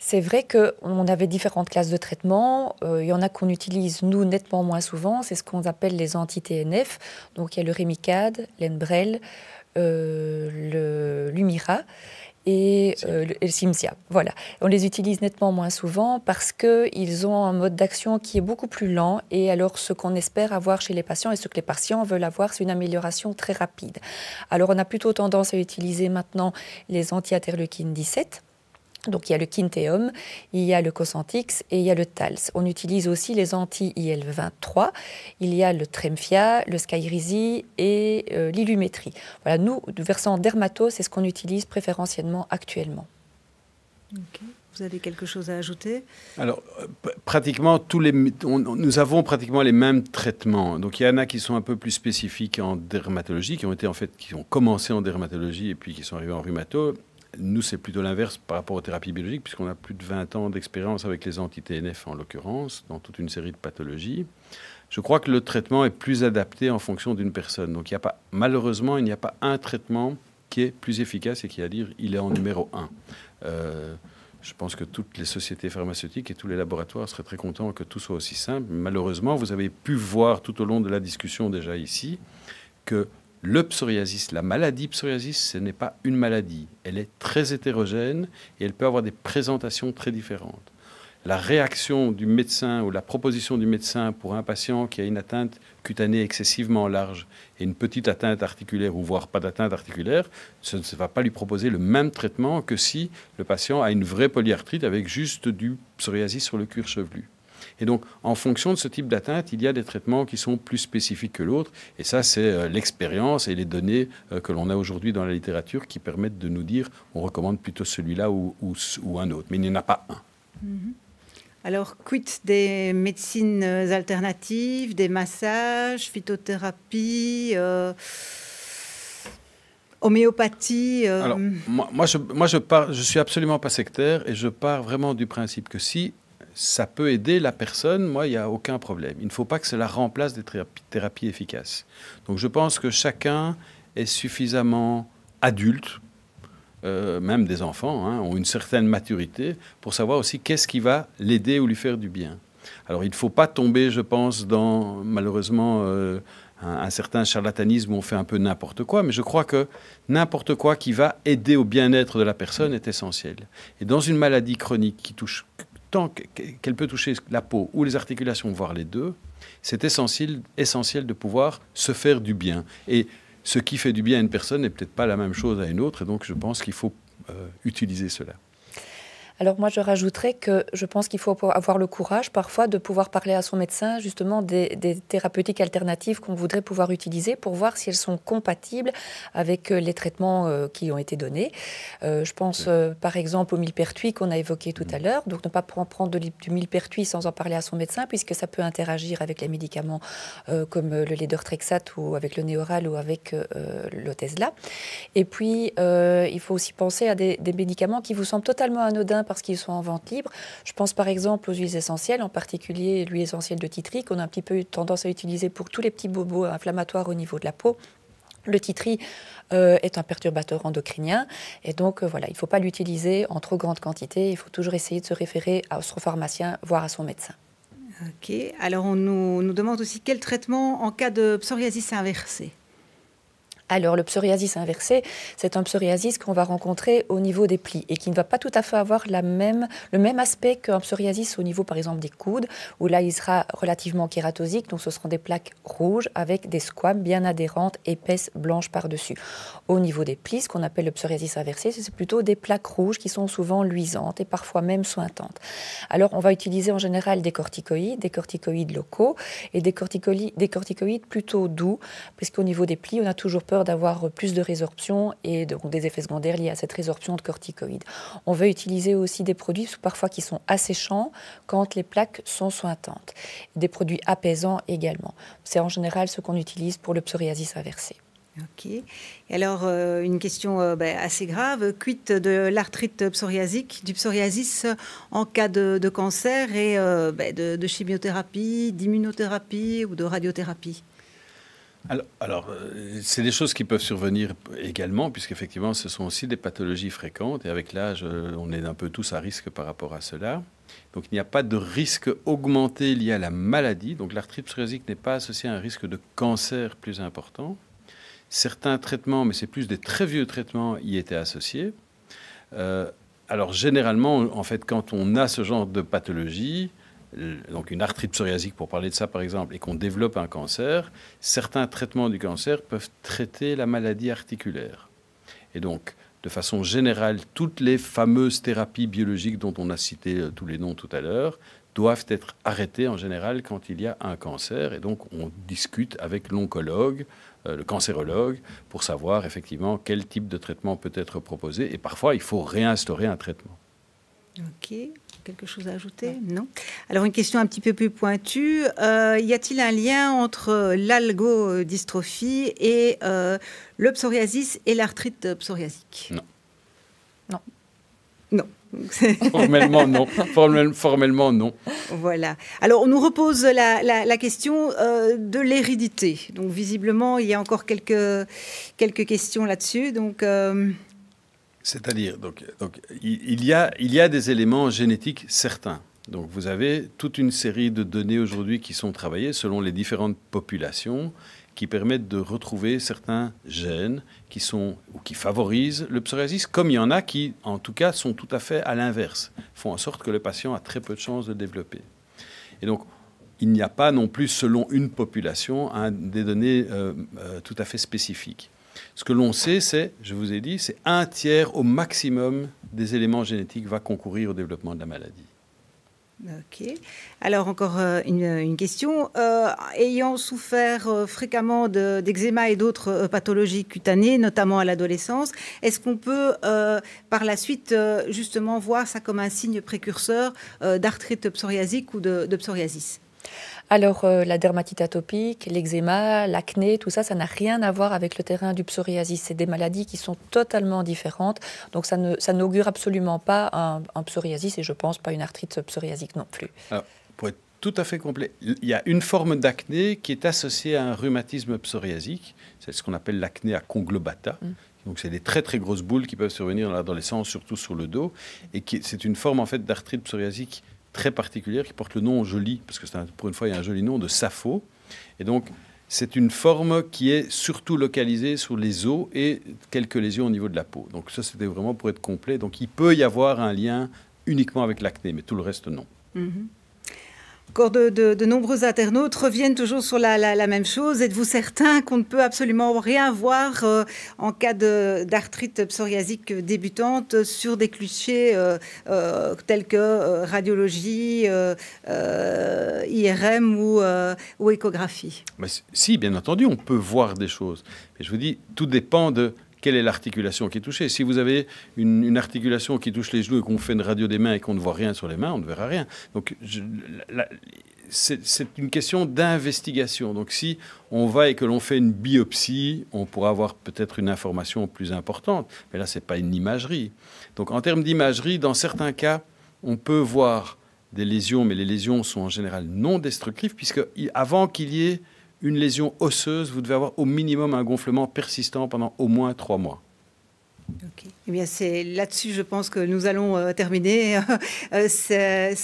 C'est vrai qu'on avait différentes classes de traitement. Il y en a qu'on utilise, nous, nettement moins souvent. C'est ce qu'on appelle les anti-TNF. Donc, il y a le Remicade, l'Enbrel, le Lumira et le Cimzia. Voilà. On les utilise nettement moins souvent parce qu'ils ont un mode d'action qui est beaucoup plus lent. Et alors, ce qu'on espère avoir chez les patients et ce que les patients veulent avoir, c'est une amélioration très rapide. Alors, on a plutôt tendance à utiliser maintenant les anti-interleukine 17. Donc, il y a le Quinteum, il y a le Cosentyx et il y a le Tals. On utilise aussi les anti-IL-23. Il y a le Tremfya, le Skyrizi et l'Ilumetri. Voilà, nous, versant dermato, c'est ce qu'on utilise préférentiellement actuellement. Ok. Vous avez quelque chose à ajouter? Alors, pratiquement nous avons pratiquement les mêmes traitements. Donc, il y en a qui sont un peu plus spécifiques en dermatologie, qui ont commencé en dermatologie et puis qui sont arrivés en rhumato. Nous, c'est plutôt l'inverse par rapport aux thérapies biologiques, puisqu'on a plus de 20 ans d'expérience avec les anti-TNF, en l'occurrence, dans toute une série de pathologies. Je crois que le traitement est plus adapté en fonction d'une personne. Donc, malheureusement, il n'y a pas un traitement qui est plus efficace et qui, à dire, il est en numéro 1. Je pense que toutes les sociétés pharmaceutiques et tous les laboratoires seraient très contents que tout soit aussi simple. Malheureusement, vous avez pu voir tout au long de la discussion déjà ici que le psoriasis, la maladie psoriasis, ce n'est pas une maladie. Elle est très hétérogène et elle peut avoir des présentations très différentes. La réaction du médecin ou la proposition du médecin pour un patient qui a une atteinte cutanée excessivement large et une petite atteinte articulaire ou voire pas d'atteinte articulaire, ça ne va pas lui proposer le même traitement que si le patient a une vraie polyarthrite avec juste du psoriasis sur le cuir chevelu. Et donc, en fonction de ce type d'atteinte, il y a des traitements qui sont plus spécifiques que l'autre. Et ça, c'est l'expérience et les données que l'on a aujourd'hui dans la littérature qui permettent de nous dire on recommande plutôt celui-là ou un autre. Mais il n'y en a pas un. Alors, quid des médecines alternatives, des massages, phytothérapie, homéopathie Alors, moi, je suis absolument pas sectaire et je pars vraiment du principe que si ça peut aider la personne, moi, il n'y a aucun problème. Il ne faut pas que cela remplace des thérapies efficaces. Donc, je pense que chacun est suffisamment adulte, même des enfants, ont une certaine maturité pour savoir aussi qu'est-ce qui va l'aider ou lui faire du bien. Alors, il ne faut pas tomber, je pense, dans, malheureusement, un certain charlatanisme où on fait un peu n'importe quoi, mais je crois que n'importe quoi qui va aider au bien-être de la personne est essentiel. Et dans une maladie chronique qui touche tant qu'elle peut toucher la peau ou les articulations, voire les deux, c'est essentiel de pouvoir se faire du bien. Et ce qui fait du bien à une personne n'est peut-être pas la même chose à une autre, et donc je pense qu'il faut utiliser cela. Alors moi, je rajouterais que je pense qu'il faut avoir le courage parfois de pouvoir parler à son médecin justement des thérapeutiques alternatives qu'on voudrait pouvoir utiliser pour voir si elles sont compatibles avec les traitements qui ont été donnés. Je pense par exemple au millepertuis qu'on a évoqué tout à l'heure. Donc ne pas prendre du millepertuis sans en parler à son médecin puisque ça peut interagir avec les médicaments comme le Lédortrexate ou avec le Néoral ou avec l'Otezla. Et puis il faut aussi penser à des médicaments qui vous semblent totalement anodins parce qu'ils sont en vente libre. Je pense par exemple aux huiles essentielles, en particulier l'huile essentielle de titri, qu'on a un petit peu eu tendance à utiliser pour tous les petits bobos inflammatoires au niveau de la peau. Le titri est un perturbateur endocrinien et donc voilà, il ne faut pas l'utiliser en trop grande quantité. Il faut toujours essayer de se référer à son pharmacien, voire à son médecin. Ok, alors on nous demande aussi quel traitement en cas de psoriasis inversée. Alors, le psoriasis inversé, c'est un psoriasis qu'on va rencontrer au niveau des plis et qui ne va pas tout à fait avoir le même aspect qu'un psoriasis au niveau, par exemple, des coudes, où là, il sera relativement kératosique, donc ce seront des plaques rouges avec des squames bien adhérentes, épaisses, blanches par-dessus. Au niveau des plis, ce qu'on appelle le psoriasis inversé, c'est plutôt des plaques rouges qui sont souvent luisantes et parfois même sointantes. Alors, on va utiliser en général des corticoïdes locaux et des corticoïdes plutôt doux, puisqu'au niveau des plis, on a toujours peur d'avoir plus de résorption et donc des effets secondaires liés à cette résorption de corticoïdes. On va utiliser aussi des produits parfois qui sont asséchants quand les plaques sont sointantes. Des produits apaisants également. C'est en général ce qu'on utilise pour le psoriasis inversé. Ok. Et alors, une question assez grave. Quid de l'arthrite psoriasique, du psoriasis en cas de cancer et de chimiothérapie, d'immunothérapie ou de radiothérapie? Alors, c'est des choses qui peuvent survenir également, puisqu'effectivement, ce sont aussi des pathologies fréquentes. Et avec l'âge, on est un peu tous à risque par rapport à cela. Donc, il n'y a pas de risque augmenté lié à la maladie. Donc, l'arthrite psoriasique n'est pas associée à un risque de cancer plus important. Certains traitements, mais c'est plus des très vieux traitements, y étaient associés. Alors, généralement, en fait, quand on a ce genre de pathologie, donc une arthrite psoriasique pour parler de ça par exemple, et qu'on développe un cancer, certains traitements du cancer peuvent traiter la maladie articulaire. Et donc, de façon générale, toutes les fameuses thérapies biologiques dont on a cité tous les noms tout à l'heure doivent être arrêtées en général quand il y a un cancer. Et donc, on discute avec l'oncologue, le cancérologue, pour savoir effectivement quel type de traitement peut être proposé. Et parfois, il faut réinstaurer un traitement. Ok. Quelque chose à ajouter? Non. Alors, une question un petit peu plus pointue. Y a-t-il un lien entre l'algodystrophie et le psoriasis et l'arthrite psoriasique? Non. Non. Non. Formellement, non. Formellement, non. Voilà. Alors, on nous repose la question de l'hérédité. Donc, visiblement, il y a encore quelques questions là-dessus. Donc... C'est-à-dire, donc, il y a des éléments génétiques certains. Donc, vous avez toute une série de données aujourd'hui qui sont travaillées selon les différentes populations qui permettent de retrouver certains gènes qui favorisent le psoriasis, comme il y en a qui, en tout cas, sont tout à fait à l'inverse, font en sorte que le patient a très peu de chances de développer. Et donc, il n'y a pas non plus, selon une population, des données tout à fait spécifiques. Ce que l'on sait, je vous ai dit, c'est 1/3 au maximum des éléments génétiques va concourir au développement de la maladie. Ok. Alors, encore une question. Ayant souffert fréquemment d'eczéma et d'autres pathologies cutanées, notamment à l'adolescence, est-ce qu'on peut, par la suite, justement voir ça comme un signe précurseur d'arthrite psoriasique ou de psoriasis? Alors, la dermatite atopique, l'eczéma, l'acné, tout ça, ça n'a rien à voir avec le terrain du psoriasis. C'est des maladies qui sont totalement différentes. Donc, ça n'augure absolument pas un psoriasis et je pense pas une arthrite psoriasique non plus. Alors, pour être tout à fait complet, il y a une forme d'acné qui est associée à un rhumatisme psoriasique. C'est ce qu'on appelle l'acné à conglobata. Donc, c'est des très, très grosses boules qui peuvent survenir dans l'adolescence, surtout sur le dos. Et c'est une forme, en fait, d'arthrite psoriasique très particulière qui porte le nom joli, parce que pour une fois, il y a un joli nom, de Sapho. Et donc, c'est une forme qui est surtout localisée sur les os et quelques lésions au niveau de la peau. Donc ça, c'était vraiment pour être complet. Donc, il peut y avoir un lien uniquement avec l'acné, mais tout le reste, non. Encore de nombreux internautes reviennent toujours sur la même chose. Êtes-vous certain qu'on ne peut absolument rien voir en cas d'arthrite psoriasique débutante sur des clichés tels que radiologie, IRM ou échographie? Si, bien entendu, on peut voir des choses. Mais je vous dis, tout dépend de quelle est l'articulation qui est touchée. Si vous avez une articulation qui touche les genoux et qu'on fait une radio des mains et qu'on ne voit rien sur les mains, on ne verra rien. Donc, c'est une question d'investigation. Donc, si on va et que l'on fait une biopsie, on pourra avoir peut-être une information plus importante. Mais là, ce n'est pas une imagerie. Donc, en termes d'imagerie, dans certains cas, on peut voir des lésions, mais les lésions sont en général non destructives, puisque avant qu'il y ait une lésion osseuse, vous devez avoir au minimum un gonflement persistant pendant au moins 3 mois. Okay. Eh bien, c'est là-dessus, je pense que nous allons terminer ces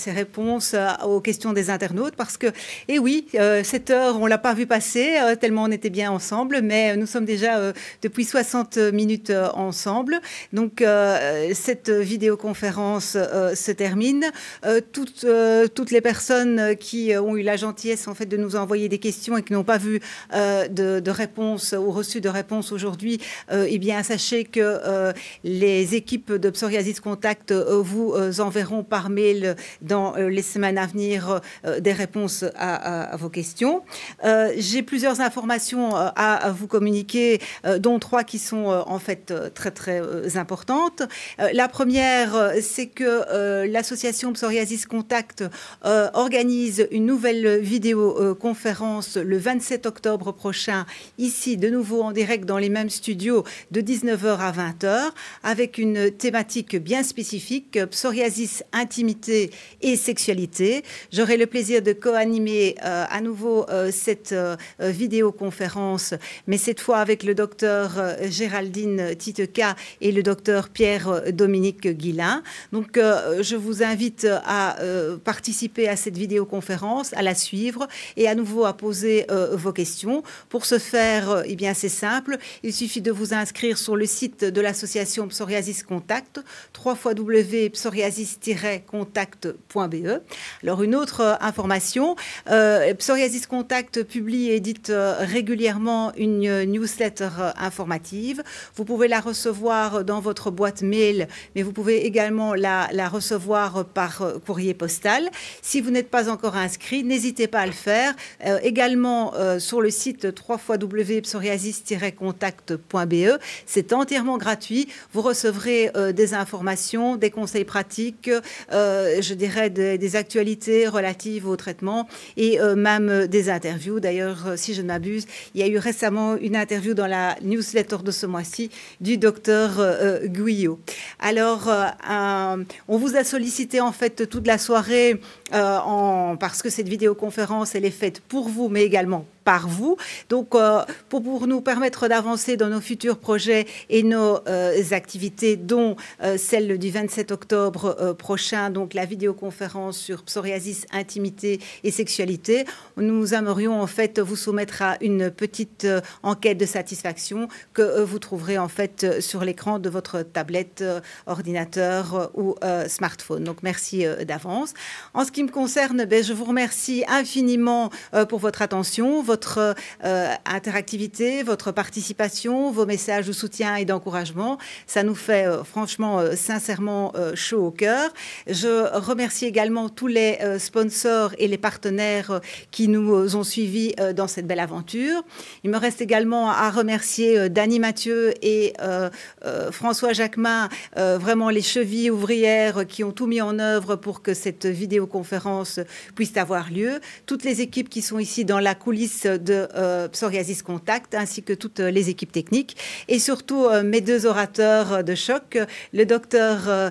réponses aux questions des internautes, parce que, eh oui, cette heure, on l'a pas vu passer, tellement on était bien ensemble, mais nous sommes déjà depuis 60 minutes ensemble. Donc, cette vidéoconférence se termine. Toutes les personnes qui ont eu la gentillesse, en fait, de nous envoyer des questions et qui n'ont pas vu de réponse ou reçu de réponse aujourd'hui, eh bien, sachez que les équipes de Psoriasis Contact vous enverront par mail dans les semaines à venir des réponses à vos questions. J'ai plusieurs informations à vous communiquer, dont 3 qui sont en fait très très importantes. La première, c'est que l'association Psoriasis Contact organise une nouvelle vidéoconférence le 27 octobre prochain, ici de nouveau en direct dans les mêmes studios de 19h à 20h, avec une thématique bien spécifique, psoriasis, intimité et sexualité. J'aurai le plaisir de co-animer à nouveau cette vidéoconférence, mais cette fois avec le docteur Géraldine Titeka et le docteur Pierre-Dominique Guillain. Donc, je vous invite à participer à cette vidéoconférence, à la suivre et à nouveau à poser vos questions. Pour ce faire, eh bien, c'est simple. Il suffit de vous inscrire sur le site de l'association Psoriasis Contact, www.psoriasis-contact.be. Alors, une autre information, Psoriasis Contact publie et édite régulièrement une newsletter informative. Vous pouvez la recevoir dans votre boîte mail, mais vous pouvez également la recevoir par courrier postal. Si vous n'êtes pas encore inscrit, n'hésitez pas à le faire. Également sur le site www.psoriasis-contact.be. C'est entièrement gratuit. Vous recevrez des informations, des conseils pratiques, je dirais des actualités relatives au traitement et même des interviews. D'ailleurs, si je ne m'abuse, il y a eu récemment une interview dans la newsletter de ce mois-ci du docteur Guyot. Alors, on vous a sollicité en fait toute la soirée parce que cette vidéoconférence, elle est faite pour vous, mais également par vous. Donc, pour nous permettre d'avancer dans nos futurs projets et nos activités, dont celle du 27 octobre prochain, donc la vidéoconférence sur psoriasis, intimité et sexualité, nous aimerions en fait vous soumettre à une petite enquête de satisfaction que vous trouverez en fait sur l'écran de votre tablette, ordinateur ou smartphone. Donc, merci d'avance. En ce qui me concerne, je vous remercie infiniment pour votre attention, votre interactivité, votre participation, vos messages de soutien et d'encouragement. Ça nous fait franchement, sincèrement chaud au cœur. Je remercie également tous les sponsors et les partenaires qui nous ont suivis dans cette belle aventure. Il me reste également à remercier Dany Mathieu et François Jacquemin, vraiment les chevilles ouvrières qui ont tout mis en œuvre pour que cette vidéoconférence puisse avoir lieu. Toutes les équipes qui sont ici dans la coulisse de Psoriasis Contact, ainsi que toutes les équipes techniques. Et surtout, mes 2 orateurs de choc, le docteur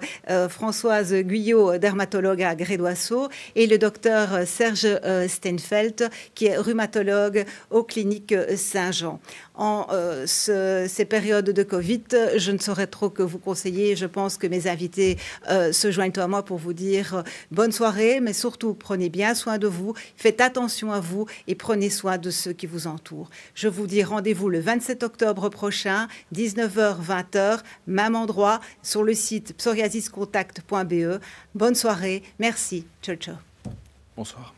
Françoise Guyot, dermatologue à Grédoisseau, et le docteur Serge Steinfeld, qui est rhumatologue aux cliniques Saint-Jean. En ces périodes de Covid, je ne saurais trop que vous conseiller. Je pense que mes invités se joignent à moi pour vous dire bonne soirée, mais surtout prenez bien soin de vous, faites attention à vous et prenez soin de ceux qui vous entourent. Je vous dis rendez-vous le 27 octobre prochain, 19h-20h, même endroit, sur le site psoriasiscontact.be. Bonne soirée, merci, ciao ciao. Bonsoir.